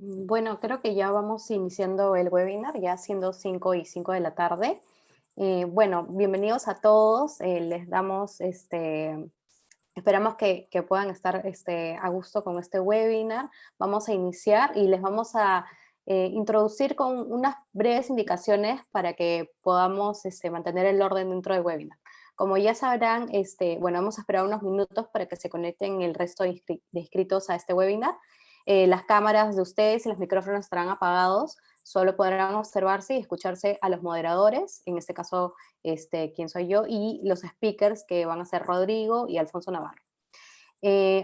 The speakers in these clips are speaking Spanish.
Bueno, creo que ya vamos iniciando el webinar, ya siendo 5 y 5 de la tarde. Bueno, bienvenidos a todos. Les damos, esperamos que puedan estar a gusto con este webinar. Vamos a iniciar y les vamos a introducir con unas breves indicaciones para que podamos mantener el orden dentro del webinar. Como ya sabrán, bueno, vamos a esperar unos minutos para que se conecten el resto de inscritos a este webinar. Las cámaras de ustedes y los micrófonos estarán apagados, solo podrán observarse y escucharse a los moderadores, en este caso, quién soy yo, y los speakers que van a ser Rodrigo y Alfonso Navarro.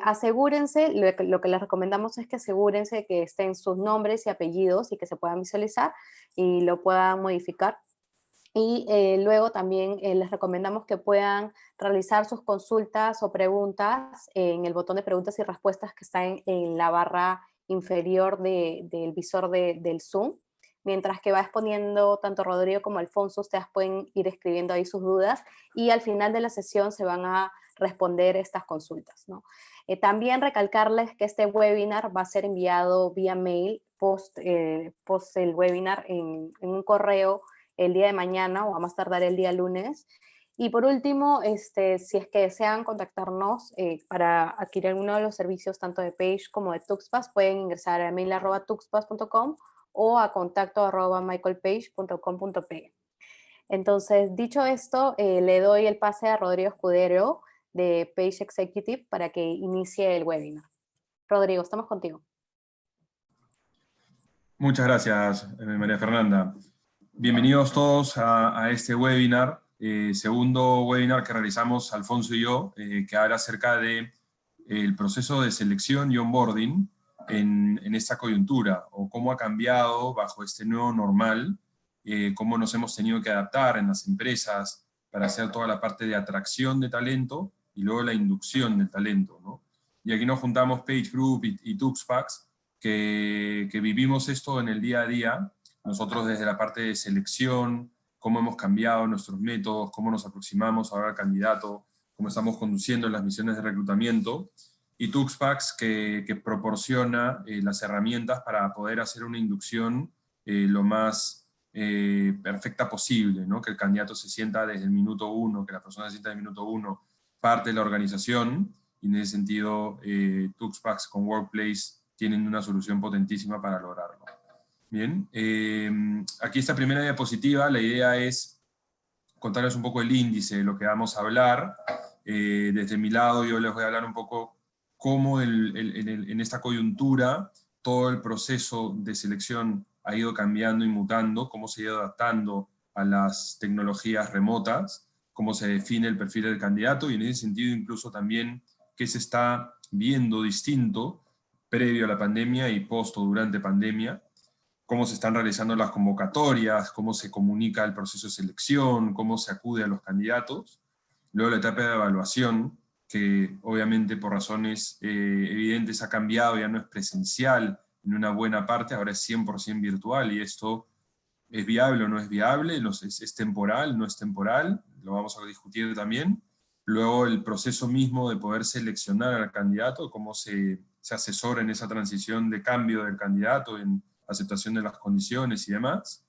Asegúrense, lo que les recomendamos es que asegúrense que estén sus nombres y apellidos y que se puedan visualizar y lo puedan modificar. Y luego también les recomendamos que puedan realizar sus consultas o preguntas en el botón de preguntas y respuestas que está en la barra inferior del visor del Zoom. Mientras que va exponiendo tanto Rodrigo como Alfonso, ustedes pueden ir escribiendo ahí sus dudas y al final de la sesión se van a responder estas consultas, ¿no? También recalcarles que este webinar va a ser enviado vía mail post el webinar en un correo el día de mañana o a más tardar el día lunes. Y por último, si es que desean contactarnos para adquirir alguno de los servicios tanto de Page como de Tuxpass, pueden ingresar a mail@tuxpass.com o a contacto@michaelpage.com.pe. Entonces, dicho esto, le doy el pase a Rodrigo Escudero de Page Executive para que inicie el webinar. Rodrigo, estamos contigo. Muchas gracias, María Fernanda. Bienvenidos todos a este webinar, segundo webinar que realizamos Alfonso y yo, que habla acerca de el proceso de selección y onboarding en esta coyuntura, o cómo ha cambiado bajo este nuevo normal, cómo nos hemos tenido que adaptar en las empresas para hacer toda la parte de atracción de talento y luego la inducción del talento, ¿no? Y aquí nos juntamos Page Group y Tuxpass, que vivimos esto en el día a día, nosotros desde la parte de selección, cómo hemos cambiado nuestros métodos, cómo nos aproximamos ahora al candidato, cómo estamos conduciendo las misiones de reclutamiento, y Tuxpass que proporciona las herramientas para poder hacer una inducción lo más perfecta posible, ¿no? Que el candidato se sienta desde el minuto uno, que la persona se sienta desde el minuto uno parte de la organización, y en ese sentido Tuxpass con Workplace tienen una solución potentísima para lograrlo. Bien, aquí esta primera diapositiva, la idea es contarles un poco el índice de lo que vamos a hablar. Desde mi lado yo les voy a hablar un poco cómo en esta coyuntura todo el proceso de selección ha ido cambiando y mutando, cómo se ha ido adaptando a las tecnologías remotas, cómo se define el perfil del candidato, y en ese sentido incluso también qué se está viendo distinto previo a la pandemia y post o durante pandemia, cómo se están realizando las convocatorias, cómo se comunica el proceso de selección, cómo se acude a los candidatos. Luego la etapa de evaluación, que obviamente por razones evidentes ha cambiado, ya no es presencial en una buena parte, ahora es 100% virtual, y esto es viable o no es viable, es temporal, no es temporal, lo vamos a discutir también. Luego el proceso mismo de poder seleccionar al candidato, cómo se asesora en esa transición de cambio del candidato, en aceptación de las condiciones y demás.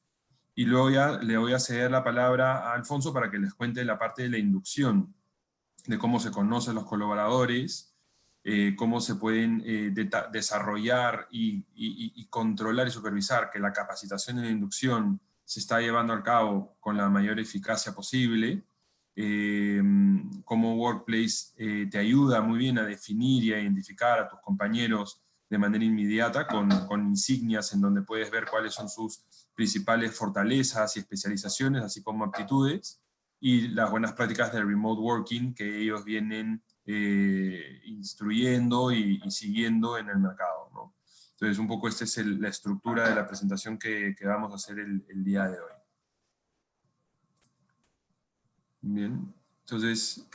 Y luego ya le voy a ceder la palabra a Alfonso para que les cuente la parte de la inducción, de cómo se conocen los colaboradores, cómo se pueden desarrollar y controlar y supervisar que la capacitación y la inducción se está llevando a cabo con la mayor eficacia posible, cómo Workplace te ayuda muy bien a definir y a identificar a tus compañeros de manera inmediata con insignias en donde puedes ver cuáles son sus principales fortalezas y especializaciones, así como aptitudes, y las buenas prácticas de remote working que ellos vienen instruyendo y siguiendo en el mercado, ¿no? Entonces, un poco esta es la estructura de la presentación que vamos a hacer el día de hoy. Bien, entonces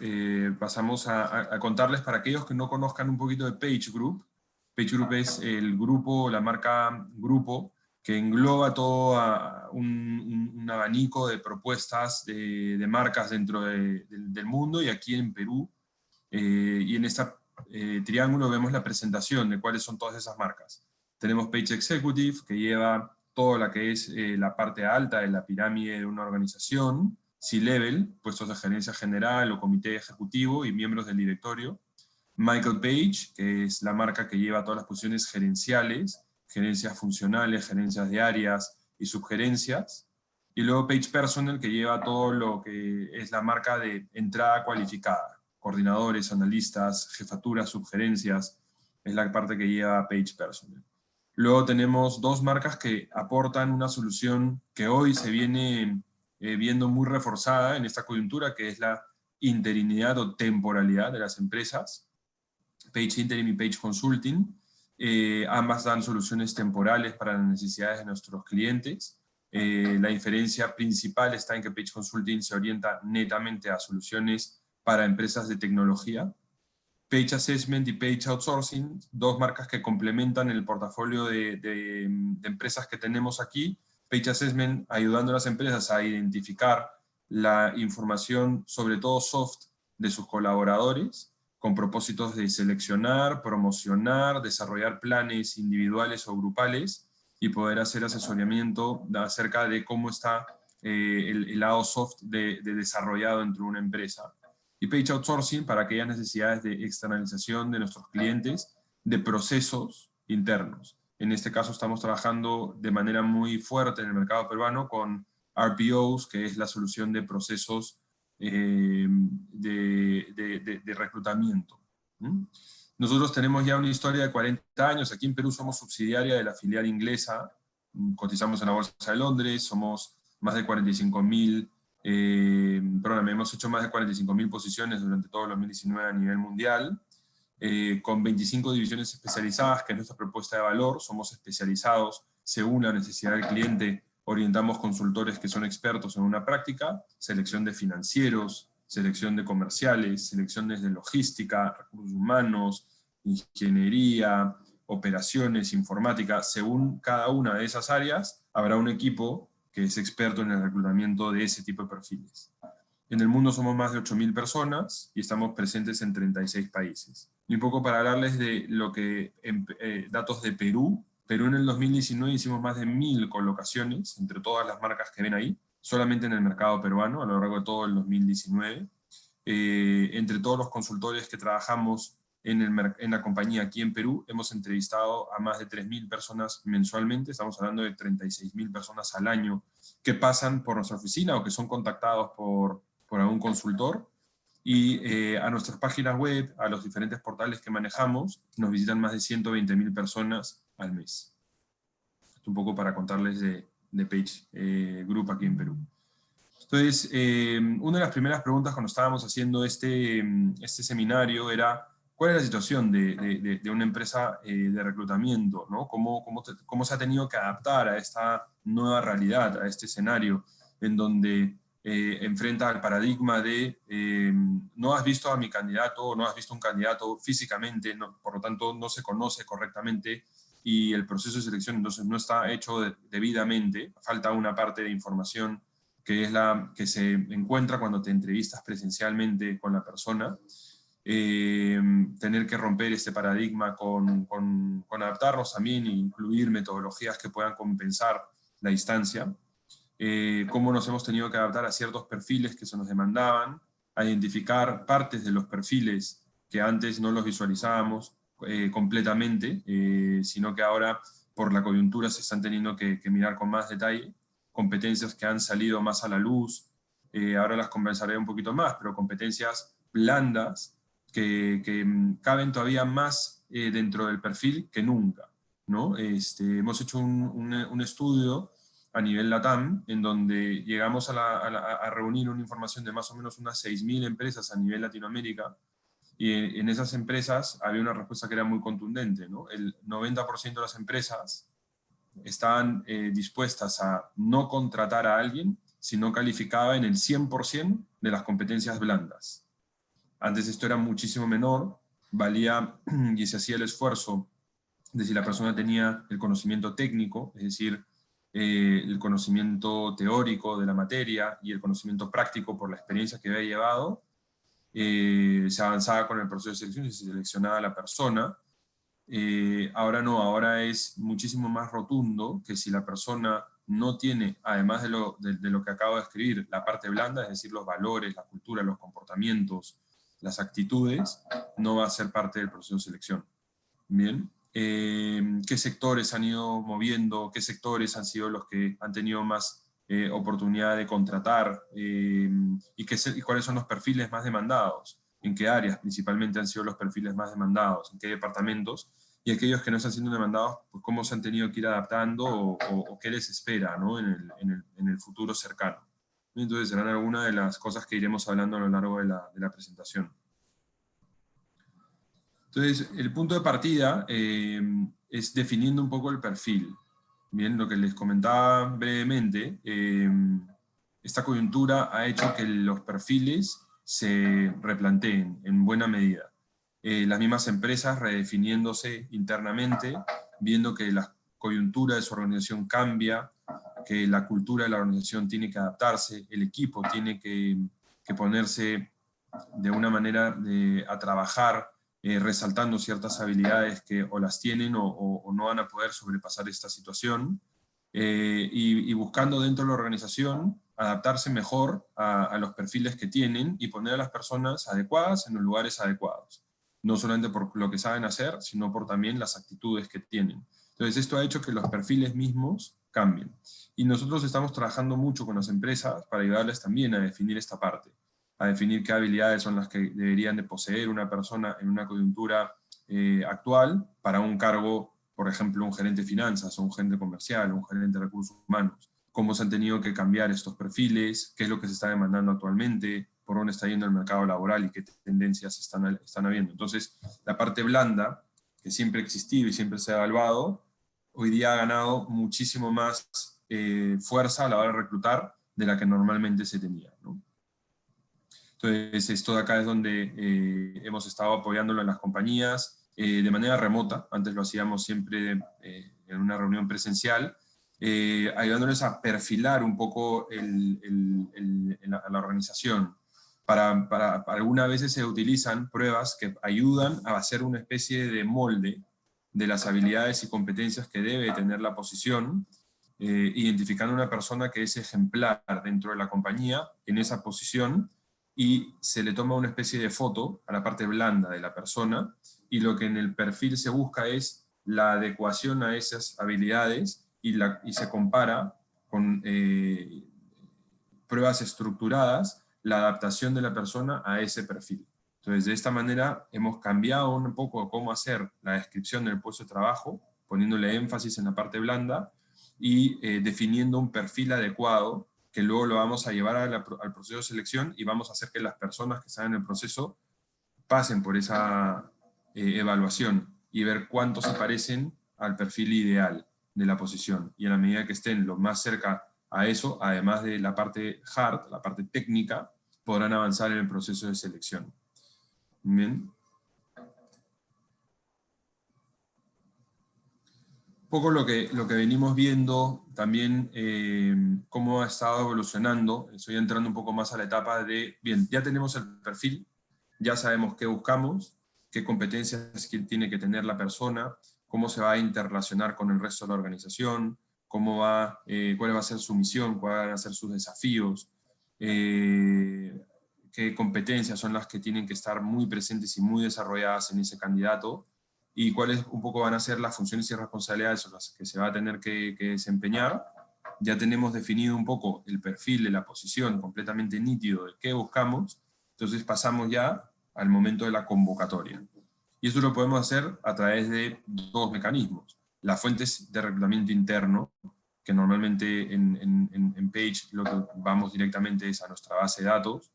pasamos a contarles para aquellos que no conozcan un poquito de Page Group. Page Group es el grupo, la marca Grupo, que engloba todo un abanico de propuestas de marcas dentro del mundo y aquí en Perú. Y en este triángulo vemos la presentación de cuáles son todas esas marcas. Tenemos Page Executive, que lleva toda la que es la parte alta de la pirámide de una organización, C-Level, puestos de gerencia general o comité ejecutivo y miembros del directorio. Michael Page, que es la marca que lleva todas las posiciones gerenciales, gerencias funcionales, gerencias de áreas y subgerencias. Y luego Page Personnel, que lleva todo lo que es la marca de entrada cualificada, coordinadores, analistas, jefaturas, subgerencias, es la parte que lleva Page Personnel. Luego tenemos dos marcas que aportan una solución que hoy se viene viendo muy reforzada en esta coyuntura, que es la interinidad o temporalidad de las empresas, Page Interim y Page Consulting. Ambas dan soluciones temporales para las necesidades de nuestros clientes. La diferencia principal está en que Page Consulting se orienta netamente a soluciones para empresas de tecnología. Page Assessment y Page Outsourcing, dos marcas que complementan el portafolio de empresas que tenemos aquí. Page Assessment ayudando a las empresas a identificar la información, sobre todo soft, de sus colaboradores, con propósitos de seleccionar, promocionar, desarrollar planes individuales o grupales y poder hacer asesoramiento acerca de cómo está el lado soft de desarrollado dentro de una empresa. Y Page Outsourcing para aquellas necesidades de externalización de nuestros clientes de procesos internos. En este caso estamos trabajando de manera muy fuerte en el mercado peruano con RPOs, que es la solución de procesos de reclutamiento. Nosotros tenemos ya una historia de 40 años. Aquí en Perú somos subsidiaria de la filial inglesa. Cotizamos en la Bolsa de Londres. Somos más de 45.000 hemos hecho más de 45.000 posiciones durante todo el 2019 a nivel mundial, con 25 divisiones especializadas, que es nuestra propuesta de valor. Somos especializados según la necesidad del cliente, orientamos consultores que son expertos en una práctica, selección de financieros, selección de comerciales, selecciones de logística, recursos humanos, ingeniería, operaciones, informática. Según cada una de esas áreas, habrá un equipo que es experto en el reclutamiento de ese tipo de perfiles. En el mundo somos más de 8.000 personas y estamos presentes en 36 países. Y un poco para hablarles de lo que, datos de Perú. Perú en el 2019 hicimos más de 1.000 colocaciones entre todas las marcas que ven ahí, solamente en el mercado peruano a lo largo de todo el 2019. Entre todos los consultores que trabajamos en la compañía aquí en Perú, hemos entrevistado a más de 3.000 personas mensualmente. Estamos hablando de 36.000 personas al año que pasan por nuestra oficina o que son contactados por algún consultor. Y a nuestras páginas web, a los diferentes portales que manejamos, nos visitan más de 120.000 personas al mes. Esto un poco para contarles de Page Group aquí en Perú. Entonces, una de las primeras preguntas cuando estábamos haciendo este seminario era ¿cuál es la situación de una empresa de reclutamiento, ¿no? ¿Cómo se ha tenido que adaptar a esta nueva realidad, a este escenario en donde enfrenta al paradigma de no has visto a mi candidato o no has visto un candidato físicamente, no, por lo tanto no se conoce correctamente y el proceso de selección entonces no está hecho debidamente, falta una parte de información que es la que se encuentra cuando te entrevistas presencialmente con la persona. Tener que romper este paradigma con adaptarnos también e incluir metodologías que puedan compensar la distancia. Cómo nos hemos tenido que adaptar a ciertos perfiles que se nos demandaban, a identificar partes de los perfiles que antes no los visualizábamos completamente, sino que ahora por la coyuntura se están teniendo que mirar con más detalle, competencias que han salido más a la luz, ahora las conversaré un poquito más, pero competencias blandas que caben todavía más dentro del perfil que nunca, ¿no? Hemos hecho un estudio a nivel LATAM, en donde llegamos a reunir una información de más o menos unas 6.000 empresas a nivel Latinoamérica, y en esas empresas había una respuesta que era muy contundente, ¿no? El 90% de las empresas estaban dispuestas a no contratar a alguien si no calificaba en el 100% de las competencias blandas. Antes esto era muchísimo menor, valía y se hacía el esfuerzo de si la persona tenía el conocimiento técnico, es decir, el conocimiento teórico de la materia y el conocimiento práctico por la experiencia que había llevado, se avanzaba con el proceso de selección y se seleccionaba a la persona. Ahora no, ahora es muchísimo más rotundo que si la persona no tiene, además de lo que acabo de escribir, la parte blanda, es decir, los valores, la cultura, los comportamientos, las actitudes, no va a ser parte del proceso de selección. Bien. ¿Qué sectores han ido moviendo? ¿Qué sectores han sido los que han tenido más oportunidad de contratar? ¿Y cuáles son los perfiles más demandados? ¿En qué áreas principalmente han sido los perfiles más demandados? ¿En qué departamentos? Y aquellos que no están siendo demandados, pues cómo se han tenido que ir adaptando o qué les espera, ¿no? en el futuro cercano. Entonces serán algunas de las cosas que iremos hablando a lo largo de la presentación. Entonces, el punto de partida es definiendo un poco el perfil. Bien, lo que les comentaba brevemente, esta coyuntura ha hecho que los perfiles se replanteen en buena medida. Las mismas empresas redefiniéndose internamente, viendo que la coyuntura de su organización cambia, que la cultura de la organización tiene que adaptarse, el equipo tiene que ponerse de una manera a trabajar resaltando ciertas habilidades que o las tienen o no van a poder sobrepasar esta situación, y buscando dentro de la organización adaptarse mejor a los perfiles que tienen y poner a las personas adecuadas en los lugares adecuados. No solamente por lo que saben hacer, sino por también las actitudes que tienen. Entonces esto ha hecho que los perfiles mismos cambien. Y nosotros estamos trabajando mucho con las empresas para ayudarles también a definir esta parte, a definir qué habilidades son las que deberían de poseer una persona en una coyuntura actual para un cargo, por ejemplo, un gerente de finanzas, o un gerente comercial, o un gerente de recursos humanos. Cómo se han tenido que cambiar estos perfiles, qué es lo que se está demandando actualmente, por dónde está yendo el mercado laboral y qué tendencias están habiendo. Entonces, la parte blanda, que siempre ha existido y siempre se ha evaluado, hoy día ha ganado muchísimo más fuerza a la hora de reclutar de la que normalmente se tenía, ¿no? Entonces, esto de acá es donde hemos estado apoyándolo en las compañías de manera remota. Antes lo hacíamos siempre en una reunión presencial, ayudándoles a perfilar un poco la organización. Para algunas veces se utilizan pruebas que ayudan a hacer una especie de molde de las habilidades y competencias que debe tener la posición, identificando una persona que es ejemplar dentro de la compañía en esa posición, y se le toma una especie de foto a la parte blanda de la persona, y lo que en el perfil se busca es la adecuación a esas habilidades y se compara con pruebas estructuradas la adaptación de la persona a ese perfil. Entonces, de esta manera hemos cambiado un poco cómo hacer la descripción del puesto de trabajo, poniéndole énfasis en la parte blanda y definiendo un perfil adecuado que luego lo vamos a llevar al proceso de selección, y vamos a hacer que las personas que están en el proceso pasen por esa evaluación y ver cuánto se parecen al perfil ideal de la posición. Y a la medida que estén lo más cerca a eso, además de la parte hard, la parte técnica, podrán avanzar en el proceso de selección. Bien. Poco lo que venimos viendo también, cómo ha estado evolucionando. Estoy entrando un poco más a la etapa de, bien, ya tenemos el perfil, ya sabemos qué buscamos, qué competencias tiene que tener la persona, cómo se va a interrelacionar con el resto de la organización, cuál va a ser su misión, cuáles van a ser sus desafíos, qué competencias son las que tienen que estar muy presentes y muy desarrolladas en ese candidato, y cuáles un poco van a ser las funciones y responsabilidades en las que se va a tener que desempeñar. Ya tenemos definido un poco el perfil de la posición completamente nítido de qué buscamos. Entonces pasamos ya al momento de la convocatoria. Y eso lo podemos hacer a través de dos mecanismos. Las fuentes de reclutamiento interno, que normalmente en Page lo que vamos directamente es a nuestra base de datos.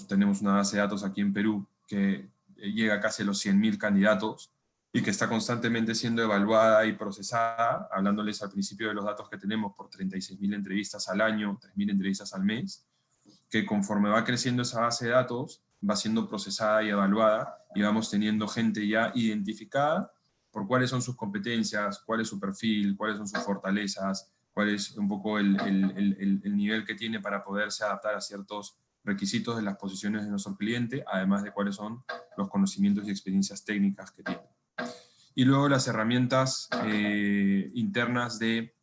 Tenemos una base de datos aquí en Perú que llega casi a los 100.000 candidatos y que está constantemente siendo evaluada y procesada, hablándoles al principio de los datos que tenemos por 36.000 entrevistas al año, 3.000 entrevistas al mes, que conforme va creciendo esa base de datos, va siendo procesada y evaluada, y vamos teniendo gente ya identificada por cuáles son sus competencias, cuál es su perfil, cuáles son sus fortalezas, cuál es un poco el nivel que tiene para poderse adaptar a ciertos requisitos de las posiciones de nuestro cliente, además de cuáles son los conocimientos y experiencias técnicas que tiene. Y luego las herramientas internas de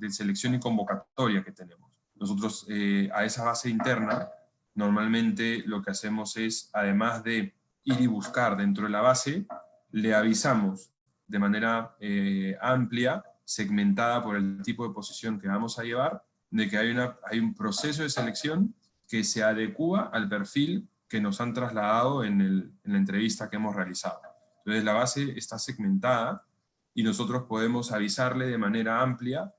selección y convocatoria que tenemos. Nosotros a esa base interna, normalmente lo que hacemos es, además de ir y buscar dentro de la base, le avisamos de manera amplia, segmentada por el tipo de posición que vamos a llevar, de que hay un proceso de selección que se adecúa al perfil que nos han trasladado en la entrevista que hemos realizado. Entonces la base está segmentada y nosotros podemos avisarle de manera amplia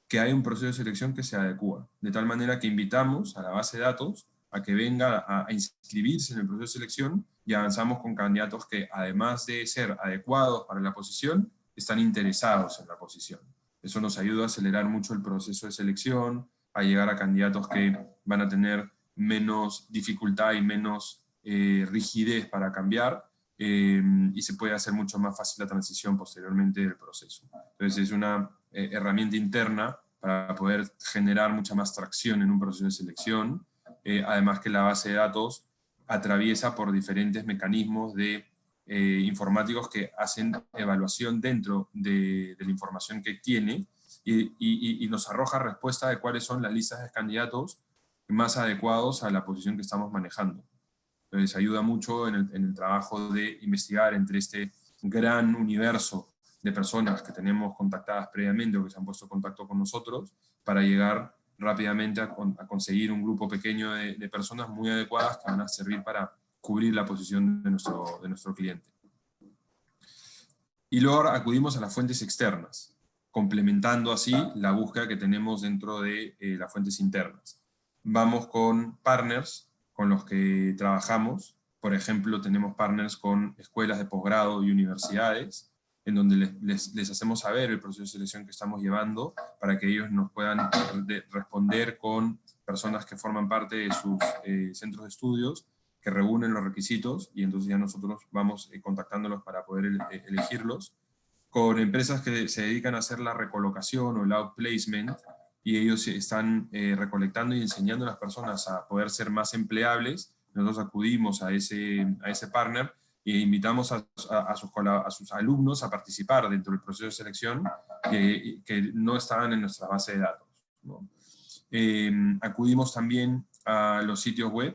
que hay un proceso de selección que se adecúa, de tal manera que invitamos a la base de datos a que venga a inscribirse en el proceso de selección y avanzamos con candidatos que, además de ser adecuados para la posición, están interesados en la posición. Eso nos ayuda a acelerar mucho el proceso de selección, a llegar a candidatos que van a tener menos dificultad y menos rigidez para cambiar, y se puede hacer mucho más fácil la transición posteriormente del proceso. Entonces es una herramienta interna para poder generar mucha más tracción en un proceso de selección, además que la base de datos atraviesa por diferentes mecanismos informáticos que hacen evaluación dentro de la información que tiene y nos arroja respuesta de cuáles son las listas de candidatos más adecuados a la posición que estamos manejando. Entonces ayuda mucho en el trabajo de investigar entre este gran universo de personas que tenemos contactadas previamente o que se han puesto en contacto con nosotros para llegar rápidamente a conseguir un grupo pequeño de personas muy adecuadas que van a servir para cubrir la posición de nuestro cliente. Y luego acudimos a las fuentes externas, complementando así la búsqueda que tenemos dentro de las fuentes internas. Vamos con partners con los que trabajamos. Por ejemplo, tenemos partners con escuelas de posgrado y universidades, en donde les hacemos saber el proceso de selección que estamos llevando para que ellos nos puedan responder con personas que forman parte de sus centros de estudios, que reúnen los requisitos, y entonces ya nosotros vamos contactándolos para poder elegirlos. Con empresas que se dedican a hacer la recolocación o el outplacement, y ellos están recolectando y enseñando a las personas a poder ser más empleables. Nosotros acudimos a ese partner e invitamos a sus alumnos a participar dentro del proceso de selección que no estaban en nuestra base de datos, ¿no? Acudimos también a los sitios web,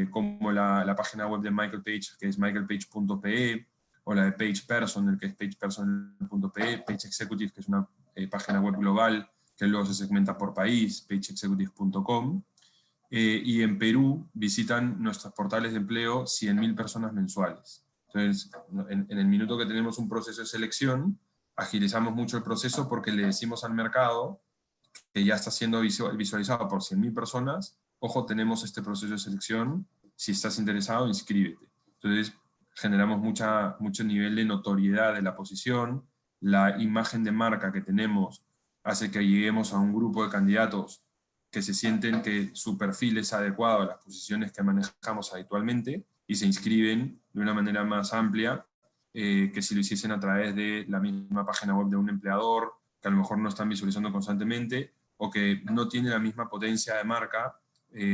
como la página web de Michael Page, que es michaelpage.pe, o la de Page Personnel, que es pagepersonnel.pe, Page Executive, que es una página web global que luego se segmenta por país, pageexecutive.com. Y en Perú visitan nuestros portales de empleo 100.000 personas mensuales. Entonces, en el minuto que tenemos un proceso de selección, agilizamos mucho el proceso porque le decimos al mercado que ya está siendo visualizado por 100.000 personas: ojo, tenemos este proceso de selección, si estás interesado, inscríbete. Entonces, generamos mucho nivel de notoriedad de la posición, la imagen de marca que tenemos hace que lleguemos a un grupo de candidatos que se sienten que su perfil es adecuado a las posiciones que manejamos habitualmente y se inscriben de una manera más amplia que si lo hiciesen a través de la misma página web de un empleador, que a lo mejor no están visualizando constantemente o que no tiene la misma potencia de marca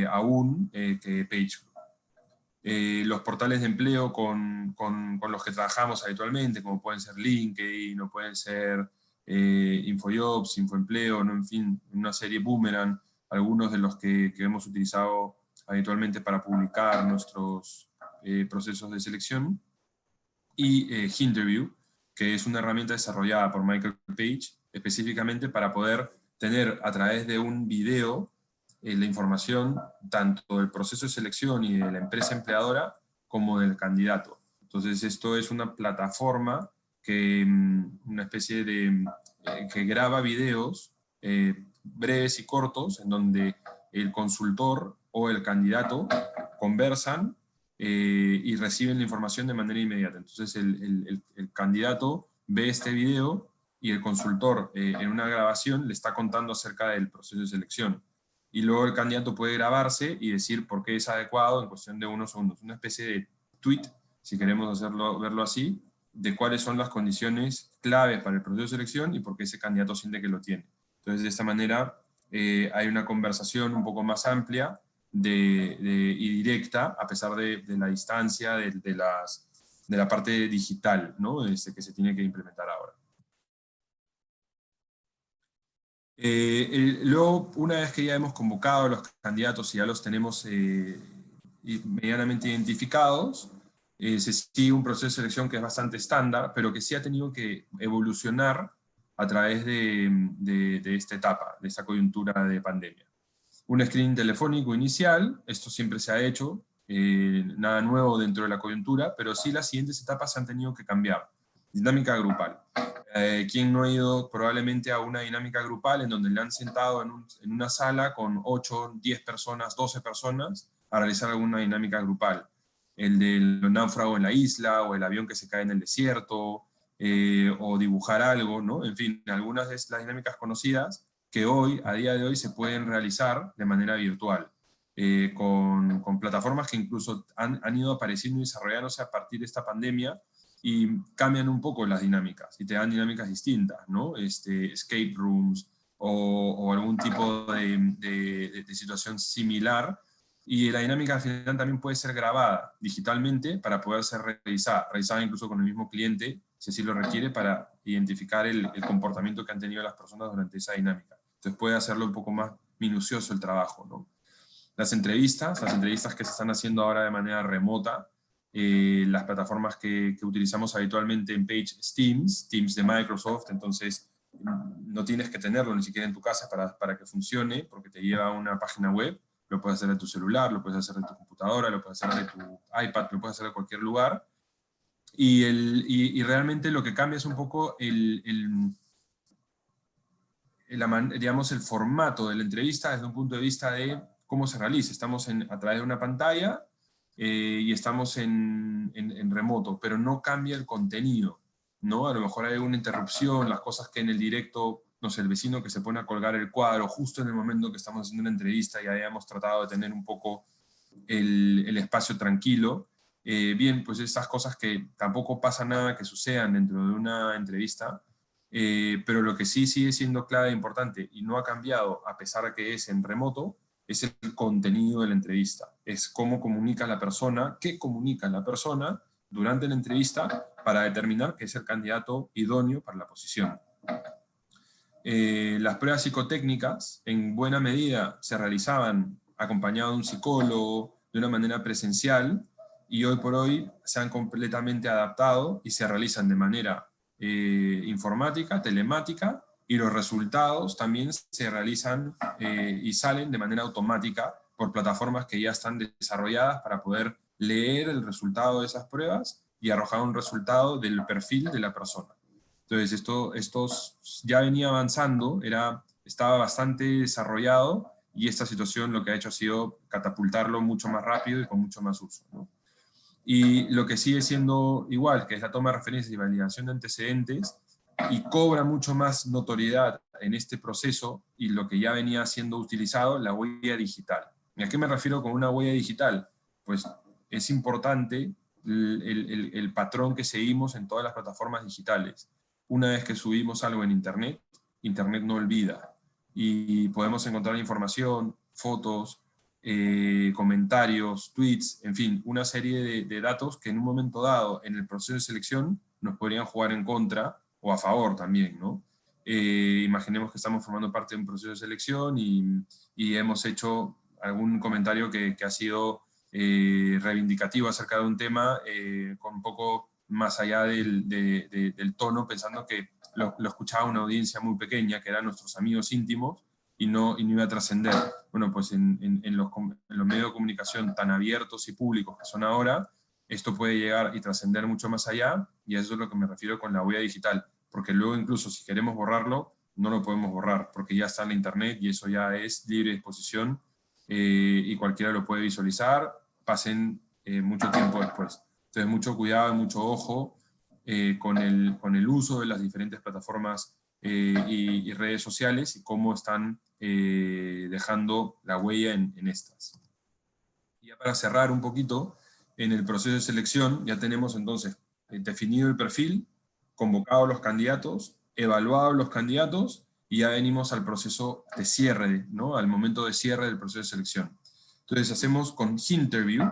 aún que PageGroup. Los portales de empleo con los que trabajamos habitualmente, como pueden ser LinkedIn, o pueden ser InfoJobs, InfoEmpleo, ¿no? En fin, una serie Boomerang, algunos de los que hemos utilizado habitualmente para publicar nuestros procesos de selección. Y Hinterview, que es una herramienta desarrollada por Michael Page específicamente para poder tener a través de un video la información tanto del proceso de selección y de la empresa empleadora como del candidato. Entonces esto es una plataforma una especie de que graba videos breves y cortos en donde el consultor o el candidato conversan y reciben la información de manera inmediata. Entonces el candidato ve este video y el consultor en una grabación le está contando acerca del proceso de selección. Y luego el candidato puede grabarse y decir por qué es adecuado en cuestión de unos segundos. Una especie de tweet, si queremos verlo así, de cuáles son las condiciones claves para el proceso de selección y por qué ese candidato siente que lo tiene. Entonces, de esta manera, hay una conversación un poco más amplia y directa, a pesar de la distancia, de la parte digital, ¿no? Que se tiene que implementar ahora. Luego, una vez que ya hemos convocado a los candidatos y ya los tenemos medianamente identificados, se sigue un proceso de selección que es bastante estándar, pero que sí ha tenido que evolucionar a través de esta etapa, de esta coyuntura de pandemia. Un screening telefónico inicial, esto siempre se ha hecho, nada nuevo dentro de la coyuntura, pero sí las siguientes etapas se han tenido que cambiar. Dinámica grupal. ¿Quién no ha ido probablemente a una dinámica grupal en donde le han sentado en una sala con 8, 10 personas, 12 personas a realizar alguna dinámica grupal? El del náufrago en la isla, o el avión que se cae en el desierto, o dibujar algo, ¿no? En fin, algunas de las dinámicas conocidas que hoy, a día de hoy, se pueden realizar de manera virtual, con plataformas que incluso han ido apareciendo y desarrollándose a partir de esta pandemia, y cambian un poco las dinámicas, y te dan dinámicas distintas, ¿no? Escape rooms, o algún tipo de situación similar, y la dinámica al final también puede ser grabada digitalmente para poder ser revisada incluso con el mismo cliente, si así lo requiere, para identificar el comportamiento que han tenido las personas durante esa dinámica. Entonces puede hacerlo un poco más minucioso el trabajo, ¿no? Las entrevistas que se están haciendo ahora de manera remota, las plataformas que utilizamos habitualmente en Page, Teams de Microsoft, entonces no tienes que tenerlo ni siquiera en tu casa para que funcione, porque te lleva a una página web. Lo puedes hacer de tu celular, lo puedes hacer de tu computadora, lo puedes hacer de tu iPad, lo puedes hacer de cualquier lugar. Y realmente lo que cambia es un poco digamos, el formato de la entrevista desde un punto de vista de cómo se realiza. Estamos a través de una pantalla, y estamos en remoto, pero no cambia el contenido, ¿no? A lo mejor hay una interrupción, las cosas que en el directo, no sé, el vecino que se pone a colgar el cuadro justo en el momento que estamos haciendo una entrevista, y ahí hemos tratado de tener un poco el espacio tranquilo. Bien, pues esas cosas que tampoco pasa nada que sucedan dentro de una entrevista, pero lo que sí sigue siendo clave e importante, y no ha cambiado a pesar de que es en remoto, es el contenido de la entrevista. Es cómo comunica la persona, qué comunica la persona durante la entrevista para determinar que es el candidato idóneo para la posición. Las pruebas psicotécnicas en buena medida se realizaban acompañado de un psicólogo, de una manera presencial, y hoy por hoy se han completamente adaptado y se realizan de manera informática, telemática, y los resultados también se realizan y salen de manera automática por plataformas que ya están desarrolladas para poder leer el resultado de esas pruebas y arrojar un resultado del perfil de la persona. Entonces, esto ya venía avanzando, estaba bastante desarrollado, y esta situación lo que ha hecho ha sido catapultarlo mucho más rápido y con mucho más uso, ¿no? Y lo que sigue siendo igual, que es la toma de referencias y validación de antecedentes, y cobra mucho más notoriedad en este proceso, y lo que ya venía siendo utilizado, la huella digital. ¿Y a qué me refiero con una huella digital? Pues es importante el patrón que seguimos en todas las plataformas digitales. Una vez que subimos algo en Internet, Internet no olvida, y podemos encontrar información, fotos, comentarios, tweets, en fin, una serie de datos que en un momento dado en el proceso de selección nos podrían jugar en contra o a favor también, ¿no? Imaginemos que estamos formando parte de un proceso de selección, y hemos hecho algún comentario que ha sido reivindicativo acerca de un tema, con un poco más allá del tono, pensando que lo escuchaba una audiencia muy pequeña, que eran nuestros amigos íntimos, y no iba a trascender. Bueno, pues en los medios de comunicación tan abiertos y públicos que son ahora, esto puede llegar y trascender mucho más allá, y a eso es lo que me refiero con la huella digital, porque luego incluso si queremos borrarlo, no lo podemos borrar, porque ya está en la internet y eso ya es libre disposición, y cualquiera lo puede visualizar, pasen mucho tiempo después. Entonces, mucho cuidado y mucho ojo con el uso de las diferentes plataformas y redes sociales, y cómo están dejando la huella en estas. Y ya para cerrar un poquito, en el proceso de selección ya tenemos entonces definido el perfil, convocado los candidatos, evaluado los candidatos, y ya venimos al proceso de cierre, ¿no? Al momento de cierre del proceso de selección. Entonces hacemos con Hinterview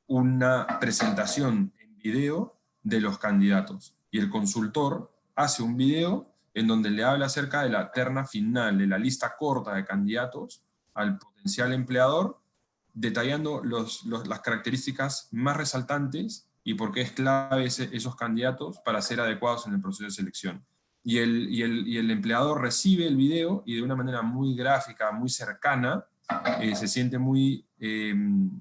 una presentación en video de los candidatos. Y el consultor hace un video en donde le habla acerca de la terna final, de la lista corta de candidatos al potencial empleador, detallando las características más resaltantes y por qué es clave esos candidatos para ser adecuados en el proceso de selección. Y el empleador recibe el video y de una manera muy gráfica, muy cercana, se siente muy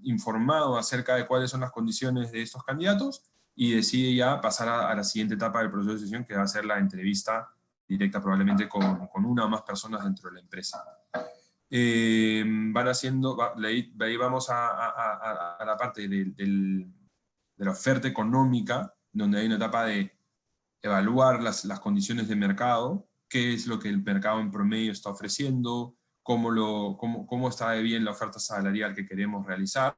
informado acerca de cuáles son las condiciones de estos candidatos y decide ya pasar a la siguiente etapa del proceso de selección, que va a ser la entrevista directa probablemente con una o más personas dentro de la empresa. Van haciendo, de ahí vamos a la parte de la oferta económica, donde hay una etapa de evaluar las condiciones de mercado, qué es lo que el mercado en promedio está ofreciendo, cómo está de bien la oferta salarial que queremos realizar,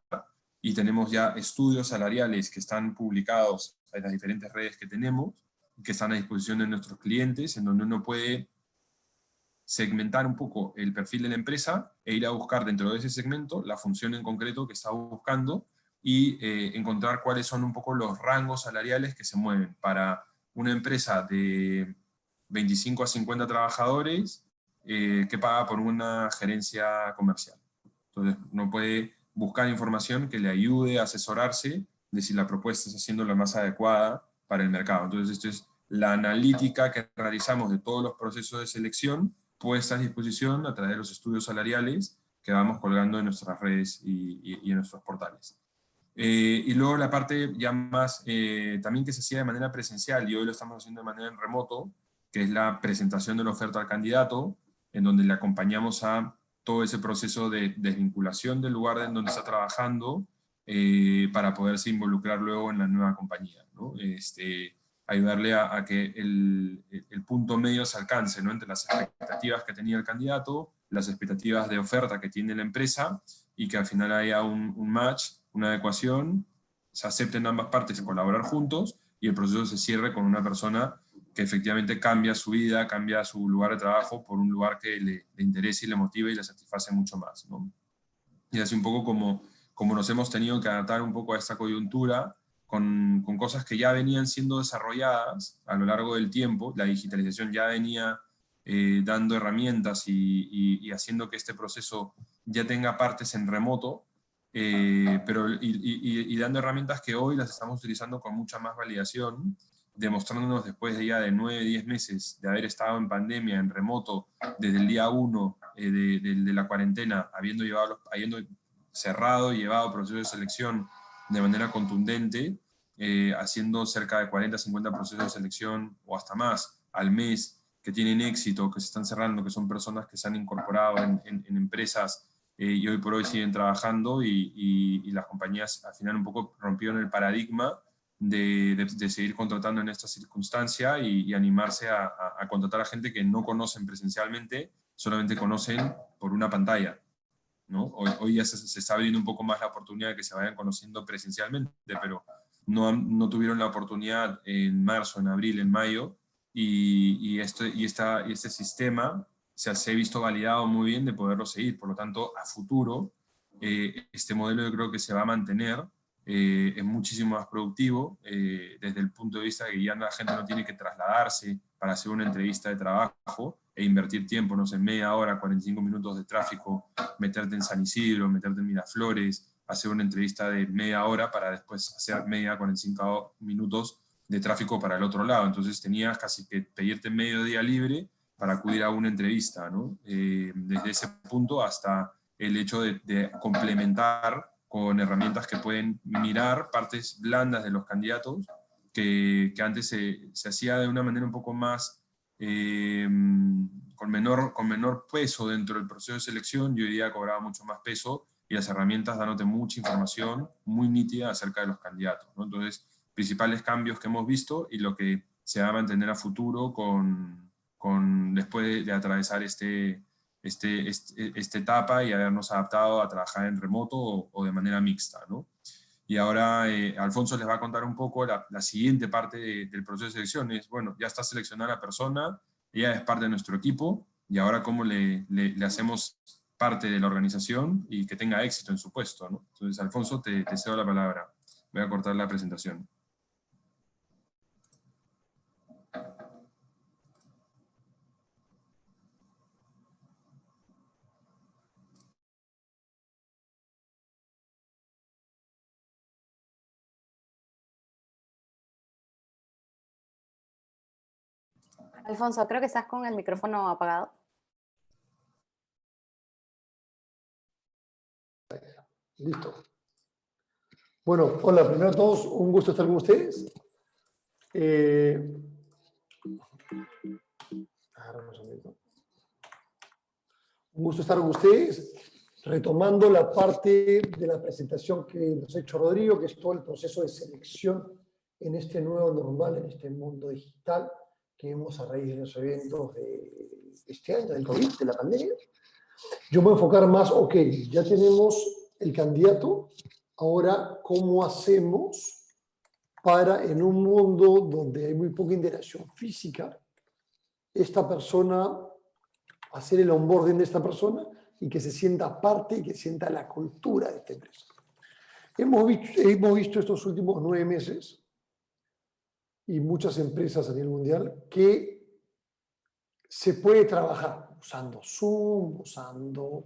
y tenemos ya estudios salariales que están publicados en las diferentes redes que tenemos, que están a disposición de nuestros clientes, en donde uno puede segmentar un poco el perfil de la empresa e ir a buscar dentro de ese segmento la función en concreto que está buscando y encontrar cuáles son un poco los rangos salariales que se mueven para una empresa de 25 a 50 trabajadores que paga por una gerencia comercial. Entonces uno puede buscar información que le ayude a asesorarse de si la propuesta está siendo la más adecuada para el mercado. Entonces esto es la analítica que realizamos de todos los procesos de selección puesta a disposición a través de los estudios salariales que vamos colgando en nuestras redes y en nuestros portales. Y luego la parte ya más, también que se hacía de manera presencial, y hoy lo estamos haciendo de manera en remoto, que es la presentación de la oferta al candidato, en donde le acompañamos a todo ese proceso de desvinculación del lugar en donde está trabajando, para poderse involucrar luego en la nueva compañía, ¿no? Ayudarle a que el punto medio se alcance, ¿no? Entre las expectativas que tenía el candidato, las expectativas de oferta que tiene la empresa, y que al final haya un match, una adecuación, se acepten ambas partes colaborar juntos, y el proceso se cierre con una persona que efectivamente cambia su vida, cambia su lugar de trabajo por un lugar que le interese y le motive y le satisface mucho más, ¿no? Y así un poco como nos hemos tenido que adaptar un poco a esta coyuntura, con cosas que ya venían siendo desarrolladas a lo largo del tiempo. La digitalización ya venía dando herramientas y haciendo que este proceso ya tenga partes en remoto, y dando herramientas que hoy las estamos utilizando con mucha más validación, demostrándonos después de ya de 9, 10 meses de haber estado en pandemia, en remoto, desde el día 1 de la cuarentena, habiendo cerrado y llevado procesos de selección de manera contundente, haciendo cerca de 40, 50 procesos de selección o hasta más al mes, que tienen éxito, que se están cerrando, que son personas que se han incorporado en empresas y hoy por hoy siguen trabajando, y las compañías al final un poco rompieron el paradigma de seguir contratando en esta circunstancia y animarse a contratar a gente que no conocen presencialmente, solamente conocen por una pantalla, ¿no? Hoy ya se está abriendo un poco más la oportunidad de que se vayan conociendo presencialmente, pero no tuvieron la oportunidad en marzo, en abril, en mayo, y este sistema se ha visto validado muy bien de poderlo seguir. Por lo tanto, a futuro, este modelo yo creo que se va a mantener, es muchísimo más productivo, desde el punto de vista de que ya la gente no tiene que trasladarse para hacer una entrevista de trabajo e invertir tiempo, no sé, media hora, 45 minutos de tráfico, meterte en San Isidro, meterte en Miraflores, hacer una entrevista de media hora para después hacer media, 45 minutos de tráfico para el otro lado. Entonces tenías casi que pedirte medio día libre para acudir a una entrevista, ¿no? Desde ese punto hasta el hecho de complementar con herramientas que pueden mirar partes blandas de los candidatos, que antes se hacía de una manera un poco más, con menor peso dentro del proceso de selección, y hoy día cobraba mucho más peso, y las herramientas dándote mucha información muy nítida acerca de los candidatos, ¿no? Entonces, principales cambios que hemos visto y lo que se va a mantener a futuro después de atravesar esta etapa y habernos adaptado a trabajar en remoto o de manera mixta, ¿no? Y ahora Alfonso les va a contar un poco la siguiente parte del proceso de selección. Es, bueno, ya está seleccionada la persona, ella es parte de nuestro equipo, y ahora cómo le hacemos parte de la organización y que tenga éxito en su puesto, ¿no? Entonces, Alfonso, te cedo la palabra. Voy a cortar la presentación. Alfonso, creo que estás con el micrófono apagado. Listo. Bueno, hola, primero a todos, un gusto estar con ustedes. Un gusto estar con ustedes, retomando la parte de la presentación que nos ha hecho Rodrigo, que es todo el proceso de selección en este nuevo normal, en este mundo digital que vemos a raíz de los eventos de este año, del COVID, de la pandemia. Yo me voy a enfocar más, ok, ya tenemos el candidato, ahora, ¿cómo hacemos para, en un mundo donde hay muy poca interacción física, esta persona, hacer el onboarding de esta persona y que se sienta parte y que sienta la cultura de esta empresa? Hemos visto estos últimos 9 meses y muchas empresas a nivel mundial que se puede trabajar usando Zoom, usando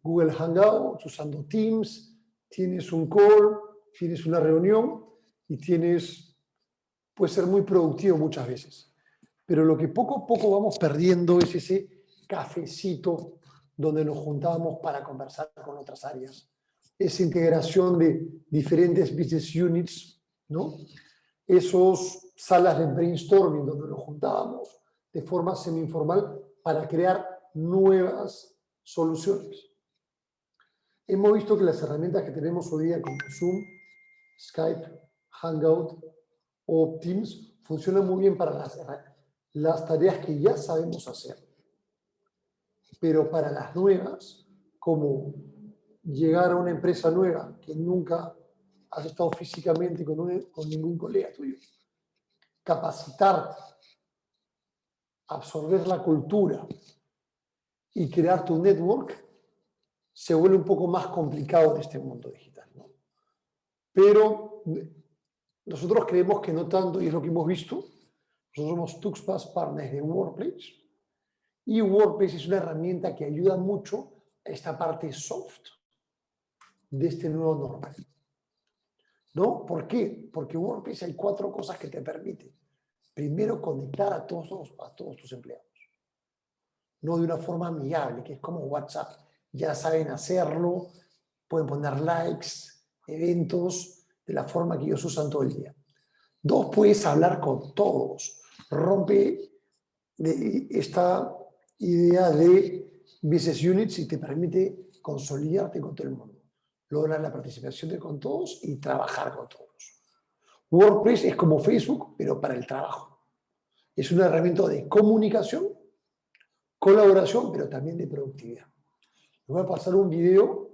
Google Hangouts, usando Teams, tienes un call, tienes una reunión y puedes ser muy productivo muchas veces. Pero lo que poco a poco vamos perdiendo es ese cafecito donde nos juntábamos para conversar con otras áreas, esa integración de diferentes business units, ¿no? Esos salas de brainstorming donde nos juntábamos de forma semi-informal para crear nuevas soluciones. Hemos visto que las herramientas que tenemos hoy día como Zoom, Skype, Hangout o Teams funcionan muy bien para las tareas que ya sabemos hacer. Pero para las nuevas, como llegar a una empresa nueva que nunca has estado físicamente con ningún colega tuyo, capacitarte, absorber la cultura y crear tu network, se vuelve un poco más complicado en este mundo digital, ¿no? Pero nosotros creemos que no tanto, y es lo que hemos visto. Nosotros somos TuxPass Partners de Workplace, y Workplace es una herramienta que ayuda mucho a esta parte soft de este nuevo normal, ¿no? ¿Por qué? Porque Workplace hay 4 cosas que te permite. Primero, conectar a todos tus empleados, no de una forma amigable, que es como WhatsApp. Ya saben hacerlo, pueden poner likes, eventos, de la forma que ellos usan todo el día. 2, puedes hablar con todos. Rompe esta idea de business units y te permite consolidarte con todo el mundo. Lograr la participación con todos y trabajar con todos. WordPress es como Facebook, pero para el trabajo. Es una herramienta de comunicación, colaboración, pero también de productividad. Les voy a pasar un video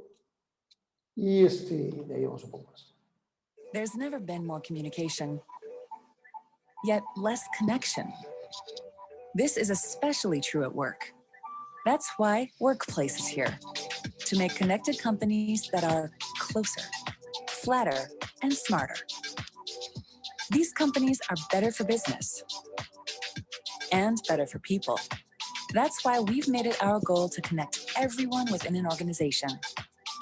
y le ayudamos un poco más. There's never been more communication, yet less connection. This is especially true at work. That's why Workplace is here, to make connected companies that are closer, flatter, and smarter. These companies are better for business and better for people. That's why we've made it our goal to connect everyone within an organization.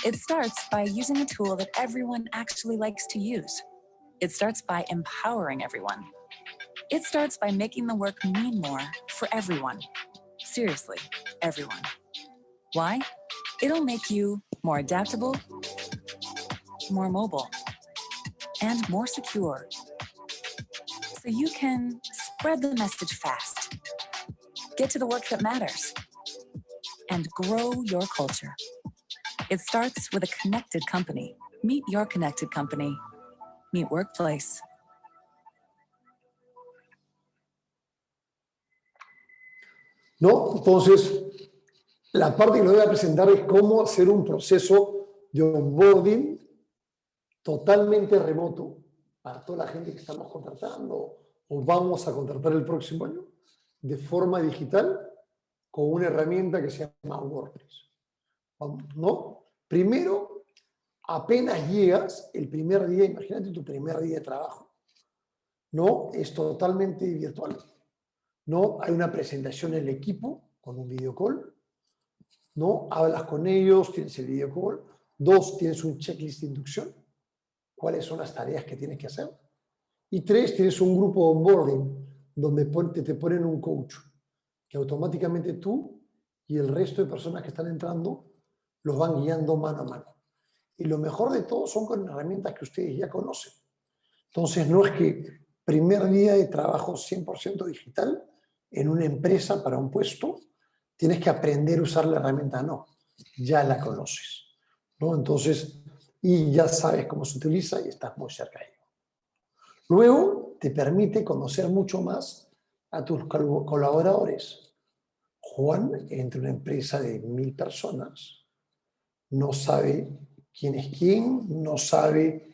It starts by using a tool that everyone actually likes to use. It starts by empowering everyone. It starts by making the work mean more for everyone. Seriously, everyone. Why? It'll make you more adaptable, more mobile, and more secure. So you can spread the message fast, get to the work that matters, and grow your culture. It starts with a connected company. Meet your connected company. Meet Workplace. ¿No? Entonces, la parte que les voy a presentar es cómo hacer un proceso de onboarding totalmente remoto para toda la gente que estamos contratando o vamos a contratar el próximo año de forma digital con una herramienta que se llama WordPress. ¿No? Primero, apenas llegas, el primer día, imagínate tu primer día de trabajo, ¿no? Es totalmente virtual. ¿No? Hay una presentación en el equipo con un video call, ¿no? Hablas con ellos, tienes el video call. 2, tienes un checklist de inducción, cuáles son las tareas que tienes que hacer. Y 3, tienes un grupo de onboarding donde te ponen un coach, que automáticamente tú y el resto de personas que están entrando los van guiando mano a mano. Y lo mejor de todo son con herramientas que ustedes ya conocen. Entonces, no es que primer día de trabajo 100% digital en una empresa para un puesto, tienes que aprender a usar la herramienta, no, ya la conoces, ¿no? Entonces, y ya sabes cómo se utiliza y estás muy cerca de ello. Luego, te permite conocer mucho más a tus colaboradores. Juan, entre una empresa de 1000 personas, no sabe quién es quién, no sabe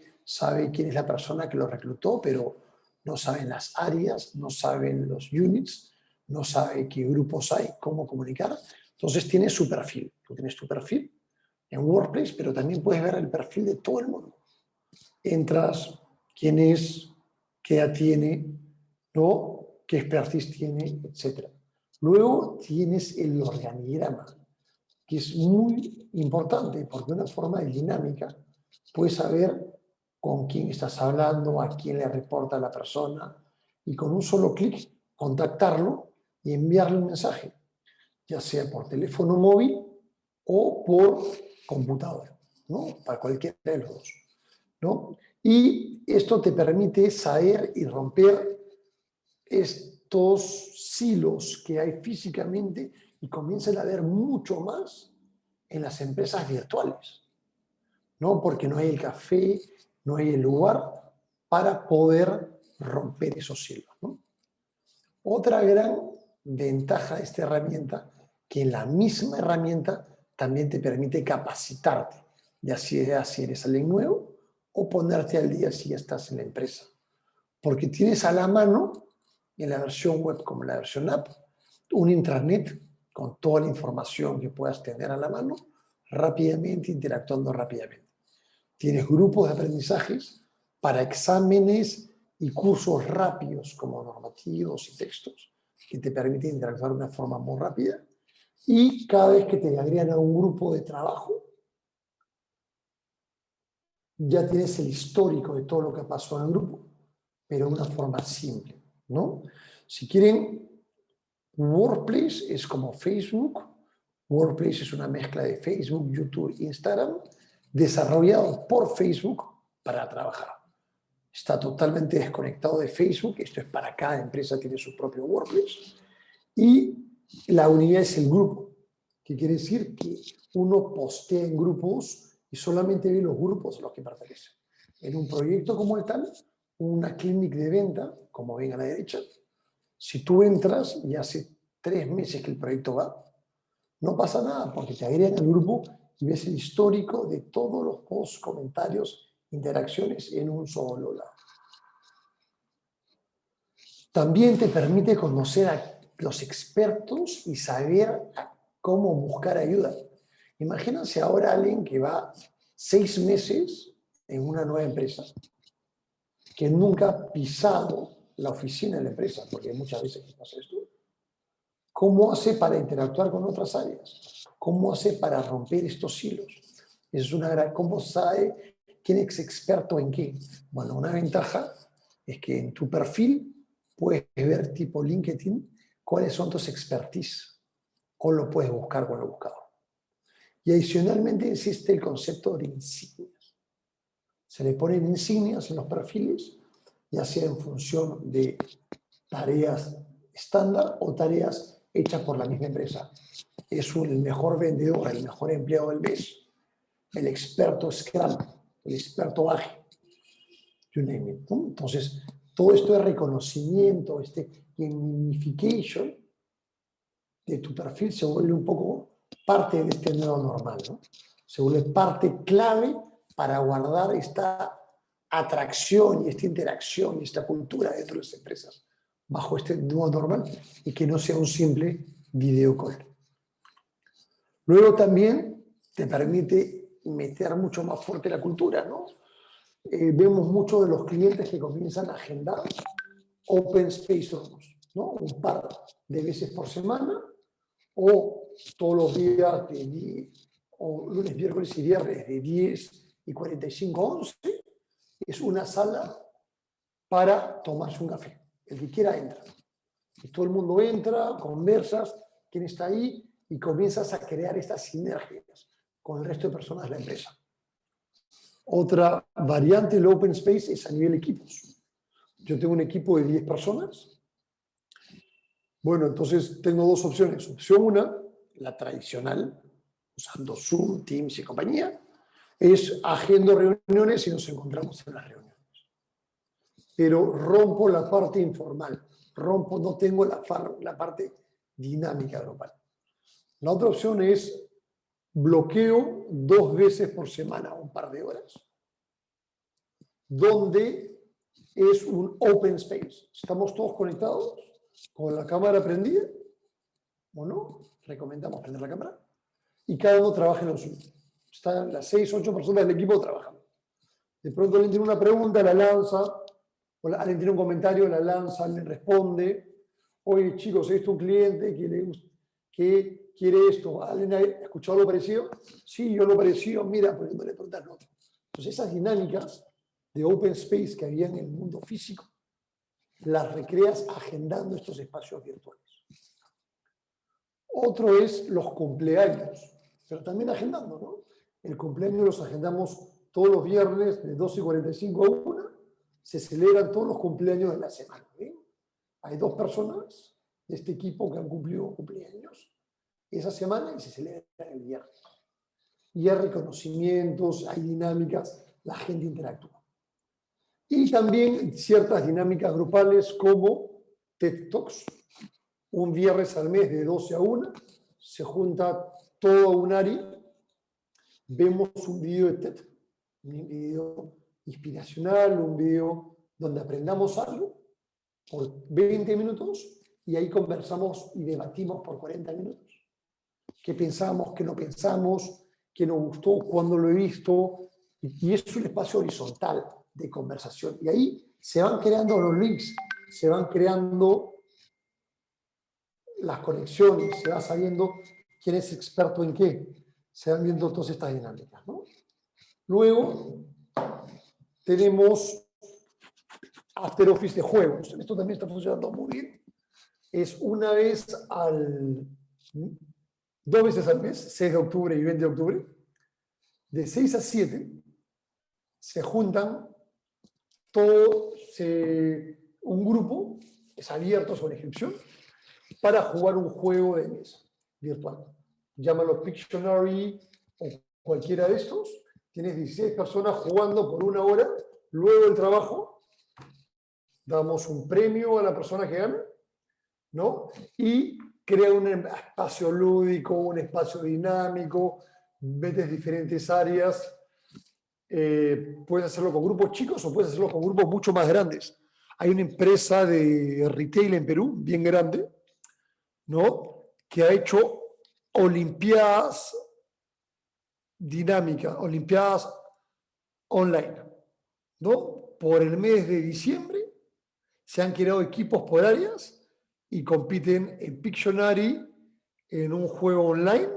quién es la persona que lo reclutó, pero no saben las áreas, no saben los units, no sabe qué grupos hay, cómo comunicar. Entonces tiene su perfil. Tú tienes tu perfil en Workplace, pero también puedes ver el perfil de todo el mundo. Entras, quién es, qué edad tiene, ¿no? Qué expertise tiene, etc. Luego tienes el organigrama, que es muy importante porque de una forma dinámica puedes saber con quién estás hablando, a quién le reporta la persona y con un solo clic contactarlo y enviarle un mensaje, ya sea por teléfono móvil o por computadora, ¿no? Para cualquiera de los dos, ¿no? Y esto te permite saber y romper estos silos que hay físicamente y comienzan a haber mucho más en las empresas virtuales, ¿no? Porque no hay el café, no hay el lugar para poder romper esos silos, ¿no? Otra gran ventaja de esta herramienta, que la misma herramienta también te permite capacitarte, ya sea si eres alguien nuevo o ponerte al día si ya estás en la empresa. Porque tienes a la mano, en la versión web como en la versión app, un intranet con toda la información que puedas tener a la mano, rápidamente, interactuando rápidamente. Tienes grupos de aprendizajes para exámenes y cursos rápidos como normativos y textos que te permiten interactuar de una forma muy rápida. Y cada vez que te agregan a un grupo de trabajo, ya tienes el histórico de todo lo que pasó en el grupo, pero de una forma simple, ¿no? Si quieren, Workplace es como Facebook. Workplace es una mezcla de Facebook, YouTube, Instagram, desarrollado por Facebook para trabajar. Está totalmente desconectado de Facebook. Esto es para cada empresa, tiene su propio Workplace. Y la unidad es el grupo, que quiere decir que uno postea en grupos y solamente ve los grupos a los que pertenece. En un proyecto como el tal, una clínica de venta, como ven a la derecha, si tú entras y hace 3 meses que el proyecto va, no pasa nada porque te agregan al grupo y ves el histórico de todos los posts, comentarios, interacciones en un solo lado. También te permite conocer a los expertos y saber cómo buscar ayuda. Imagínense ahora alguien que va 6 meses en una nueva empresa, que nunca ha pisado la oficina de la empresa, porque muchas veces pasa esto. ¿Cómo hace para interactuar con otras áreas? ¿Cómo hace para romper estos hilos? Es una gran... ¿Cómo sabe quién es experto en qué? Bueno, una ventaja es que en tu perfil puedes ver tipo LinkedIn cuáles son tus expertise o lo puedes buscar con el buscador. Y adicionalmente existe el concepto de insignias. Se le ponen insignias en los perfiles, ya sea en función de tareas estándar o tareas hechas por la misma empresa. Es el mejor vendedor, el mejor empleado del mes, el experto Scrum, el experto ágil, you name it, ¿no? Entonces, todo esto de reconocimiento, gamification de tu perfil se vuelve un poco parte de este nuevo normal, ¿no? Se vuelve parte clave para guardar esta atracción y esta interacción y esta cultura dentro de las empresas bajo este nuevo normal y que no sea un simple video call. Luego también te permite meter mucho más fuerte la cultura, ¿no? Vemos muchos de los clientes que comienzan a agendar open space rooms, ¿no? Un par de veces por semana o todos los días o lunes, miércoles y viernes de 10:45 a 11, es una sala para tomarse un café. El que quiera entra. Y todo el mundo entra, conversas, quién está ahí, y comienzas a crear estas sinergias con el resto de personas de la empresa. Otra variante del Open Space es a nivel equipos. Yo tengo un equipo de 10 personas. Bueno, entonces tengo dos opciones. Opción una, la tradicional, usando Zoom, Teams y compañía, es agendo reuniones y nos encontramos en las reuniones. Pero rompo la parte informal, no tengo la parte dinámica grupal. La otra opción es bloqueo 2 veces por semana, un par de horas, donde es un open space. Estamos todos conectados, con la cámara prendida, o no, recomendamos prender la cámara, y cada uno trabaja en lo suyo. Están las 6, 8 personas del equipo trabajando. De pronto alguien tiene una pregunta, la lanza, o alguien tiene un comentario, la lanza, alguien responde. Oye, chicos, he visto un cliente que quiere esto. ¿Alguien ha escuchado lo parecido? Sí, yo lo parecido. Mira, porque no le preguntas al otro. Entonces, esas dinámicas de open space que había en el mundo físico, las recreas agendando estos espacios virtuales. Otro es los cumpleaños, pero también agendando, ¿no? El cumpleaños los agendamos todos los viernes de 12:45 a 1. Se celebran todos los cumpleaños de la semana. ¿Sí? Hay 2 personas de este equipo que han cumplido cumpleaños esa semana y se celebran el viernes. Y hay reconocimientos, hay dinámicas, la gente interactúa. Y también ciertas dinámicas grupales como TED Talks. Un viernes al mes de 12 a 1 se junta todo un área, vemos un video de TED, un video inspiracional, un video donde aprendamos algo por 20 minutos y ahí conversamos y debatimos por 40 minutos. ¿Qué pensamos, qué no pensamos, qué nos gustó, cuándo lo he visto? Y es un espacio horizontal de conversación. Y ahí se van creando los links, se van creando las conexiones, se va sabiendo quién es experto en qué, se van viendo todas estas dinámicas, ¿no? Luego tenemos After Office de juegos. Esto también está funcionando muy bien. Es 2 veces al mes, 6 de octubre y 20 de octubre, de 6 a 7, se juntan un grupo, es abierto sobre inscripción, para jugar un juego de mesa virtual. Llámalo Pictionary o cualquiera de estos. Tienes 16 personas jugando por 1 hora. Luego del trabajo, damos un premio a la persona que gana, ¿no? Y crea un espacio lúdico, un espacio dinámico, metes diferentes áreas. Puedes hacerlo con grupos chicos o puedes hacerlo con grupos mucho más grandes. Hay una empresa de retail en Perú, bien grande, ¿no? Que ha hecho olimpiadas dinámicas, olimpiadas online, ¿no? Por el mes de diciembre se han creado equipos por áreas y compiten en Pictionary, en un juego online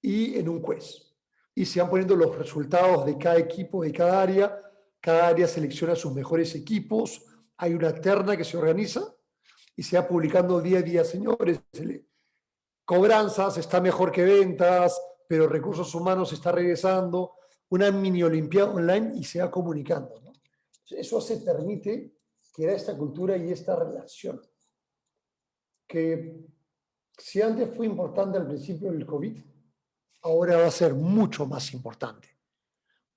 y en un quiz. Y se van poniendo los resultados de cada equipo, de cada área selecciona sus mejores equipos, hay una terna que se organiza y se va publicando día a día, señores, cobranzas está mejor que ventas, pero recursos humanos está regresando, una mini olimpiada online y se va comunicando, ¿no? Eso se permite crear esta cultura y esta relación, que si antes fue importante al principio del COVID, ahora va a ser mucho más importante,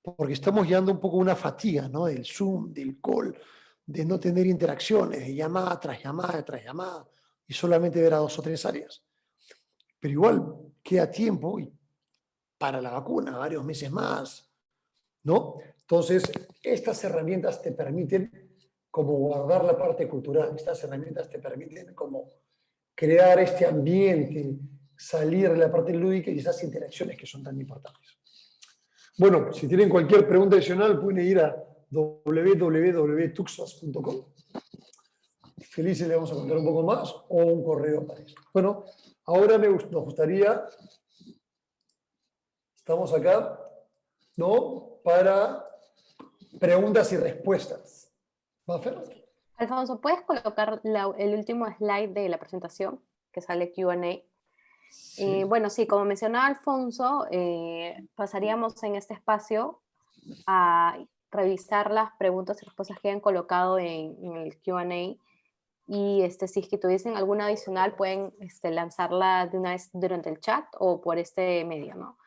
porque estamos llevando un poco una fatiga, ¿no? Del Zoom, del call, de no tener interacciones, de llamada tras llamada tras llamada, y solamente ver a 2 o 3 áreas. Pero igual queda tiempo y para la vacuna, varios meses más, ¿no? Entonces, estas herramientas te permiten como guardar la parte cultural, estas herramientas te permiten como crear este ambiente, salir de la parte lúdica y esas interacciones que son tan importantes. Bueno, si tienen cualquier pregunta adicional, pueden ir a www.tuxas.com. Felices le vamos a contar un poco más o un correo para eso. Bueno, ahora nos gustaría, estamos acá, ¿no? Para preguntas y respuestas. ¿Va, Fer? Alfonso, ¿puedes colocar el último slide de la presentación que sale Q&A? Sí. Bueno, sí, como mencionaba Alfonso, pasaríamos en este espacio a revisar las preguntas y respuestas que hayan colocado en el Q&A y si es que tuviesen alguna adicional pueden lanzarla de una vez durante el chat o por este medio, ¿no?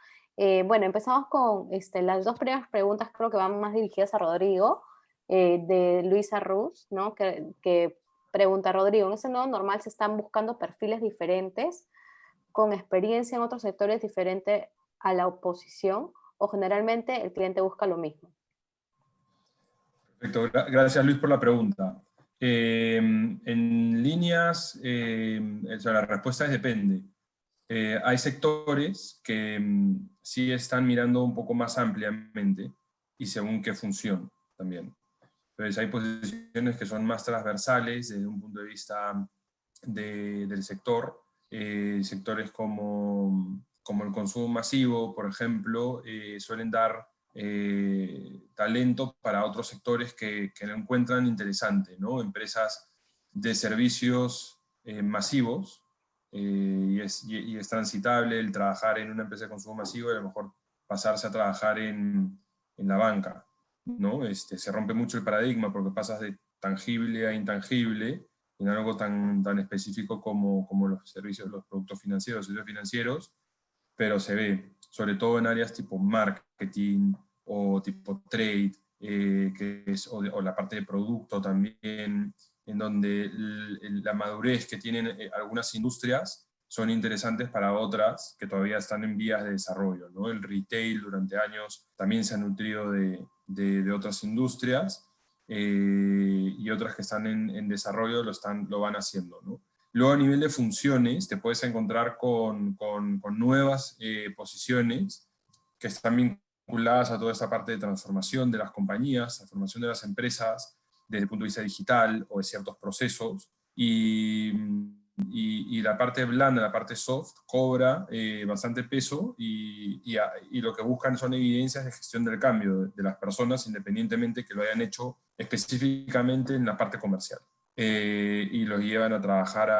Bueno, empezamos con las dos primeras preguntas, creo que van más dirigidas a Rodrigo, de Luisa Ruz, ¿no? Que pregunta, Rodrigo, en ese nodo normal se están buscando perfiles diferentes con experiencia en otros sectores diferentes a la oposición o generalmente el cliente busca lo mismo. Perfecto, gracias Luis por la pregunta. En líneas, la respuesta es depende. Hay sectores que sí están mirando un poco más ampliamente y según qué función también. Entonces hay posiciones que son más transversales desde un punto de vista del sector, sectores como el consumo masivo, por ejemplo, suelen dar talento para otros sectores que lo encuentran interesante, ¿no? Empresas de servicios masivos, y es transitable el trabajar en una empresa de consumo masivo y a lo mejor pasarse a trabajar en la banca, ¿no? Se rompe mucho el paradigma porque pasas de tangible a intangible en algo tan específico como los servicios, los productos financieros, servicios financieros, pero se ve, sobre todo en áreas tipo marketing o tipo trade, o la parte de producto también, en donde la madurez que tienen algunas industrias son interesantes para otras que todavía están en vías de desarrollo, ¿no? El retail durante años también se ha nutrido de otras industrias, y otras que están en desarrollo lo van haciendo, ¿no? Luego a nivel de funciones te puedes encontrar con nuevas posiciones que están vinculadas a toda esta parte de transformación de las compañías, transformación de las empresas desde el punto de vista digital o de ciertos procesos, y la parte blanda, la parte soft, cobra bastante peso y lo que buscan son evidencias de gestión del cambio de las personas, independientemente que lo hayan hecho específicamente en la parte comercial. Y los llevan a trabajar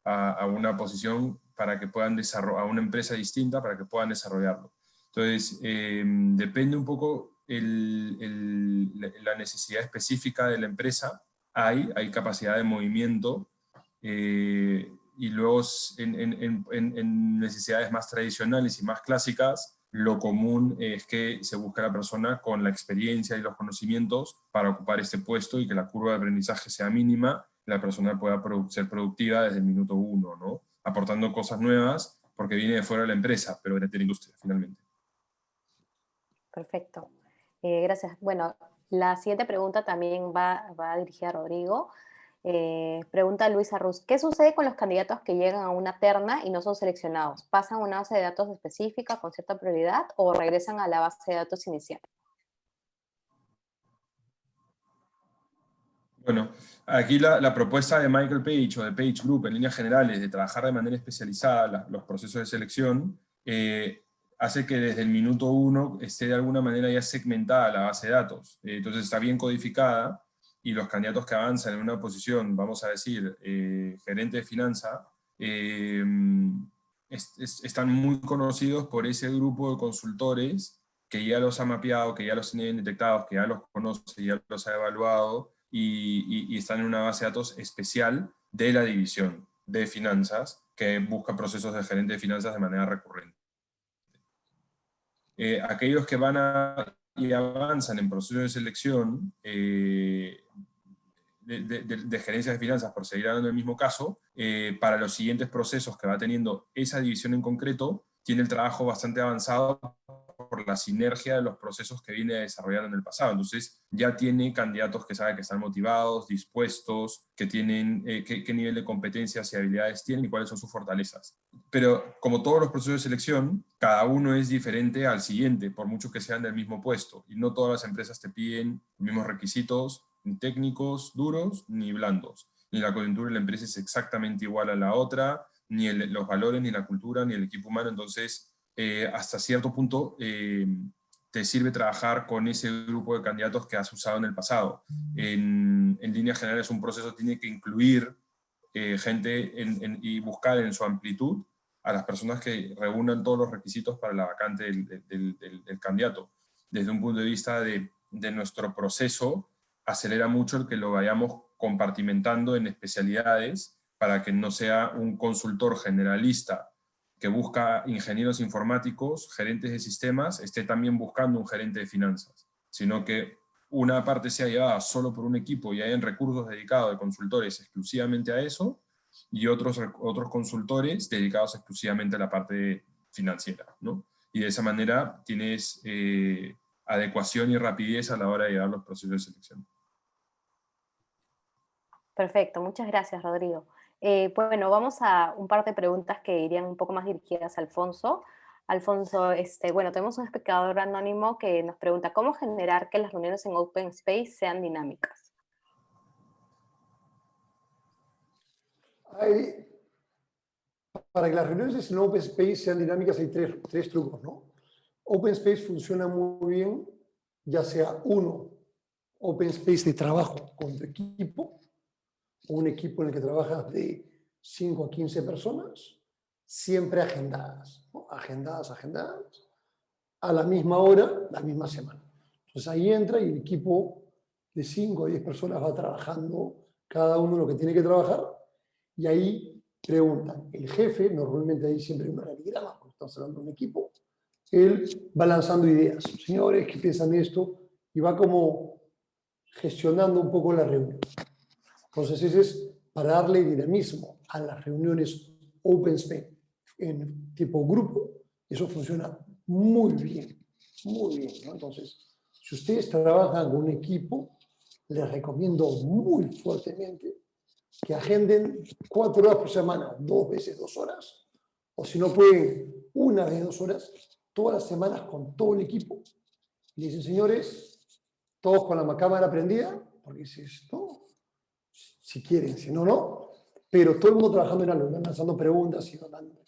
a una posición para que puedan desarrollar, a una empresa distinta para que puedan desarrollarlo. Entonces, depende un poco la necesidad específica de la empresa. Hay capacidad de movimiento, y luego en necesidades más tradicionales y más clásicas, lo común es que se busca a la persona con la experiencia y los conocimientos para ocupar este puesto y que la curva de aprendizaje sea mínima, la persona pueda ser productiva desde el minuto uno, ¿no? Aportando cosas nuevas porque viene de fuera de la empresa, pero de la industria finalmente. Perfecto. Gracias. Bueno, la siguiente pregunta también va dirigida a Rodrigo. Pregunta Luisa Ruz, ¿qué sucede con los candidatos que llegan a una terna y no son seleccionados? ¿Pasan a una base de datos específica con cierta prioridad o regresan a la base de datos inicial? Bueno, aquí la propuesta de Michael Page o de Page Group en líneas generales de trabajar de manera especializada los procesos de selección hace que desde el minuto uno esté de alguna manera ya segmentada la base de datos. Entonces está bien codificada y los candidatos que avanzan en una posición, vamos a decir, gerente de finanza, están muy conocidos por ese grupo de consultores que ya los ha mapeado, que ya los tienen detectados, que ya los conoce, ya los ha evaluado, y están en una base de datos especial de la división de finanzas que busca procesos de gerente de finanzas de manera recurrente. Aquellos que van y avanzan en procesos de selección de gerencias de finanzas, por seguir hablando del mismo caso, para los siguientes procesos que va teniendo esa división en concreto, tiene el trabajo bastante avanzado por la sinergia de los procesos que viene desarrollando en el pasado. Entonces ya tiene candidatos que saben que están motivados, dispuestos, que tienen qué nivel de competencias y habilidades tienen y cuáles son sus fortalezas. Pero como todos los procesos de selección, cada uno es diferente al siguiente, por mucho que sean del mismo puesto. Y no todas las empresas te piden los mismos requisitos, ni técnicos duros, ni blandos. Ni la coyuntura de la empresa es exactamente igual a la otra, ni los valores, ni la cultura, ni el equipo humano. Entonces, hasta cierto punto te sirve trabajar con ese grupo de candidatos que has usado en el pasado. En en líneas generales un proceso tiene que incluir gente y buscar en su amplitud a las personas que reúnan todos los requisitos para la vacante del candidato. Desde un punto de vista de nuestro proceso, acelera mucho el que lo vayamos compartimentando en especialidades para que no sea un consultor generalista que busca ingenieros informáticos, gerentes de sistemas, esté también buscando un gerente de finanzas, sino que una parte sea llevada solo por un equipo y hayan recursos dedicados de consultores exclusivamente a eso, y otros consultores dedicados exclusivamente a la parte financiera, ¿no? Y de esa manera tienes adecuación y rapidez a la hora de llevar los procesos de selección. Perfecto, muchas gracias, Rodrigo. Bueno, vamos a un par de preguntas que irían un poco más dirigidas a Alfonso. Alfonso, bueno, tenemos un espectador anónimo que nos pregunta, ¿cómo generar que las reuniones en Open Space sean dinámicas? Para que las reuniones en Open Space sean dinámicas hay tres trucos, ¿no? Open Space funciona muy bien, ya sea Open Space de trabajo con tu equipo, o un equipo en el que trabajas de 5 a 15 personas, siempre agendadas, ¿no? Agendadas, a la misma hora, la misma semana. Entonces ahí entra y el equipo de 5 a 10 personas va trabajando cada uno lo que tiene que trabajar, y ahí preguntan. El jefe, normalmente ahí siempre hay un organigrama, porque estamos hablando de un equipo, él va lanzando ideas. Señores, ¿qué piensan de esto? Y va como gestionando un poco la reunión. Entonces, ese es para darle dinamismo a las reuniones Open Space en tipo grupo. Eso funciona muy bien, ¿no? Entonces, si ustedes trabajan con un equipo, les recomiendo muy fuertemente que agenden 4 horas por semana, 2 veces 2 horas, o si no pueden, 1 vez 2 horas, todas las semanas con todo el equipo. Y dicen, señores, todos con la cámara prendida, porque dices, no, si quieren, si no, no, pero todo el mundo trabajando en algo, van lanzando preguntas y dando.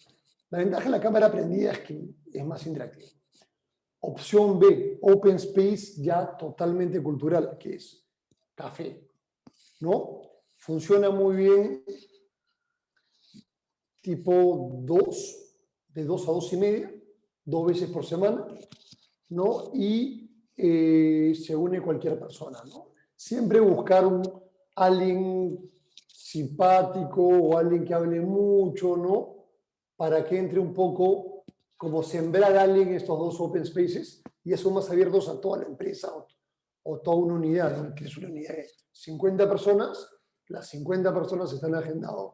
La ventaja de la cámara prendida es que es más interactivo. Opción B, Open Space ya totalmente cultural, que es café, ¿no? Funciona muy bien tipo 2, de 2 a 2 y media, 2 veces por semana, ¿no? Y se une cualquier persona, ¿no? Siempre buscar alguien simpático o alguien que hable mucho, ¿no? Para que entre un poco como sembrar a alguien en estos 2 open spaces, y eso más abiertos a toda la empresa o toda una unidad, ¿no? Que es una unidad de 50 personas, las 50 personas están agendadas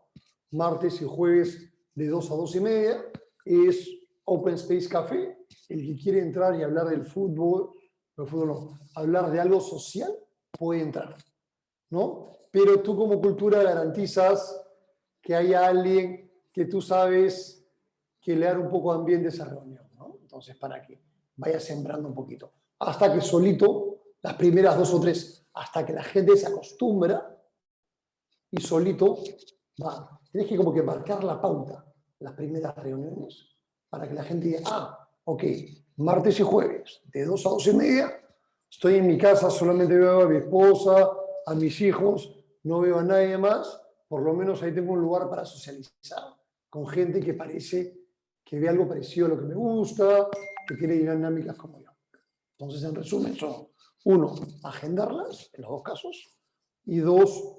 martes y jueves de 2 a 2 y media, es Open Space Café. El que quiere entrar y hablar del fútbol no, hablar de algo social, puede entrar, ¿no? Pero tú como cultura garantizas que haya alguien que tú sabes que le da un poco de ambiente a esa reunión, ¿no? Entonces, para que vaya sembrando un poquito. Hasta que solito, las primeras 2 o 3, hasta que la gente se acostumbra y solito va. Tienes que como que marcar la pauta las primeras reuniones para que la gente diga, ah, ok, martes y jueves, de 2 a 2 y media, estoy en mi casa, solamente veo a mi esposa, a mis hijos, no veo a nadie más, por lo menos ahí tengo un lugar para socializar con gente que parece que ve algo parecido a lo que me gusta, que tiene dinámicas como yo. Entonces, en resumen, son 1, agendarlas, en los 2 casos, y 2,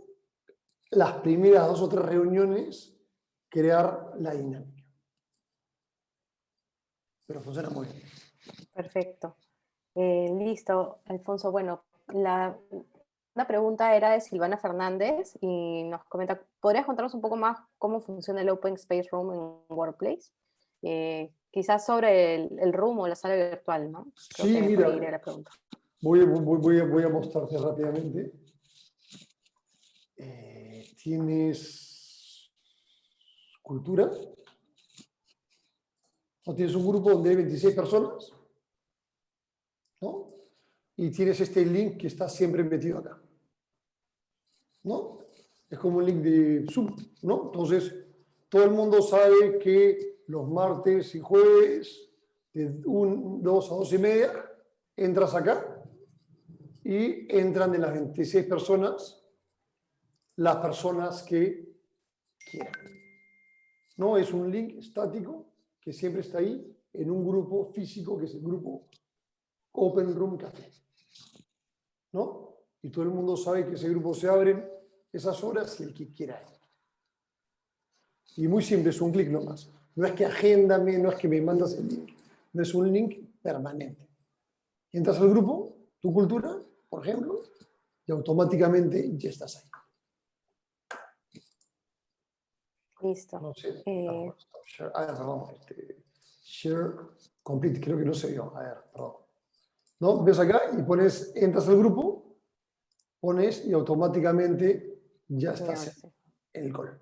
las primeras 2 o 3 reuniones, crear la dinámica. Pero funciona muy bien. Perfecto. Listo, Alfonso. Bueno, una pregunta era de Silvana Fernández y nos comenta, ¿podrías contarnos un poco más cómo funciona el Open Space Room en Workplace? Quizás sobre el room o la sala virtual, ¿no? Creo Sí, que mira, por ahí iría la pregunta. voy a mostrarte rápidamente. Tienes cultura. ¿No? Tienes un grupo donde hay 26 personas, ¿no? Y tienes este link que está siempre metido acá, ¿no? Es como un link de Zoom, ¿no? Entonces, todo el mundo sabe que los martes y jueves, de 2 a 2 y media, entras acá y entran de las 26 personas las personas que quieran. No es un link estático que siempre está ahí en un grupo físico que es el grupo Open Room Café. ¿No? Y todo el mundo sabe que ese grupo se abre esas horas y el que quiera ir. Y muy simple, es un clic nomás. No es que agéndame, no es que me mandas el link. No es un link permanente. Entras al grupo, tu cultura, por ejemplo, y automáticamente ya estás ahí. Listo. No sé. Share, perdón. Share complete, creo que no se vio. A ver, perdón. ¿No? Ves acá y pones, entras al grupo, pones y automáticamente ya estás en el call.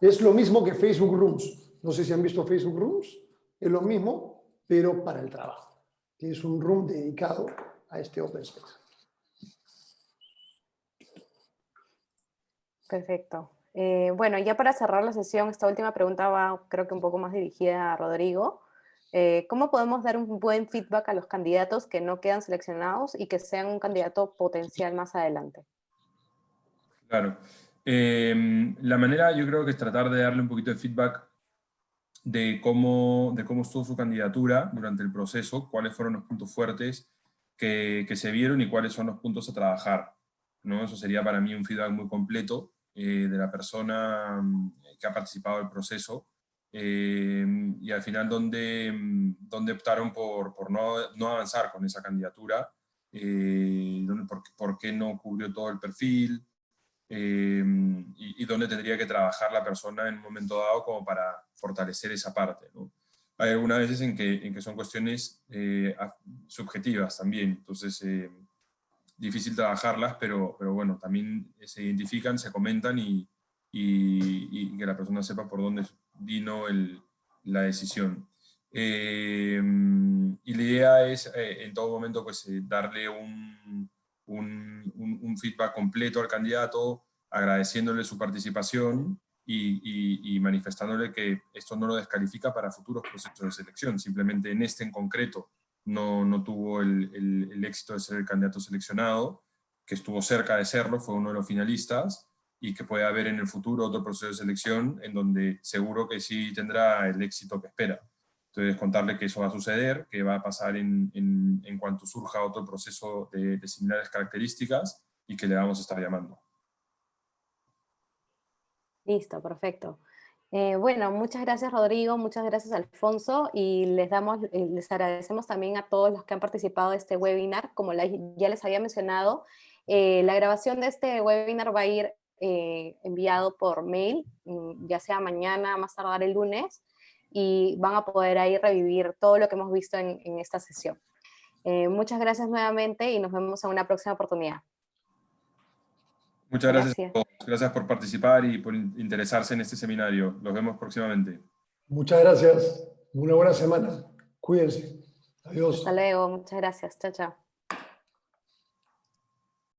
Es lo mismo que Facebook Rooms. No sé si han visto Facebook Rooms. Es lo mismo, pero para el trabajo. Es un room dedicado a este Open Space. Perfecto. Bueno, ya para cerrar la sesión, esta última pregunta va, creo que un poco más dirigida a Rodrigo. ¿Cómo podemos dar un buen feedback a los candidatos que no quedan seleccionados y que sean un candidato potencial más adelante? Claro. La manera, yo creo que es tratar de darle un poquito de feedback de cómo estuvo su candidatura durante el proceso, cuáles fueron los puntos fuertes que se vieron y cuáles son los puntos a trabajar, ¿no? Eso sería para mí un feedback muy completo de la persona que ha participado del proceso, y al final dónde optaron por no avanzar con esa candidatura, por qué no cubrió todo el perfil, y dónde tendría que trabajar la persona en un momento dado como para fortalecer esa parte, ¿no? Hay algunas veces en que son cuestiones subjetivas también, entonces difícil trabajarlas, pero bueno, también se identifican, se comentan y que la persona sepa por dónde vino la decisión. Y la idea es en todo momento pues, darle un feedback completo al candidato, agradeciéndole su participación y manifestándole que esto no lo descalifica para futuros procesos de selección, simplemente en este en concreto no tuvo el éxito de ser el candidato seleccionado, que estuvo cerca de serlo, fue uno de los finalistas, y que puede haber en el futuro otro proceso de selección en donde seguro que sí tendrá el éxito que espera. Entonces, contarle que eso va a suceder, que va a pasar en cuanto surja otro proceso de similares características y que le vamos a estar llamando. Listo, perfecto. Bueno, muchas gracias Rodrigo, muchas gracias Alfonso y les agradecemos también a todos los que han participado de este webinar. Como ya les había mencionado, la grabación de este webinar va a ir enviado por mail, ya sea mañana, más tardar el lunes, y van a poder ahí revivir todo lo que hemos visto en esta sesión. Muchas gracias nuevamente y nos vemos en una próxima oportunidad. Muchas gracias a todos. Gracias por participar y por interesarse en este seminario. Los vemos próximamente. Muchas gracias. Una buena semana. Cuídense. Adiós. Hasta luego. Muchas gracias. Chao, chao.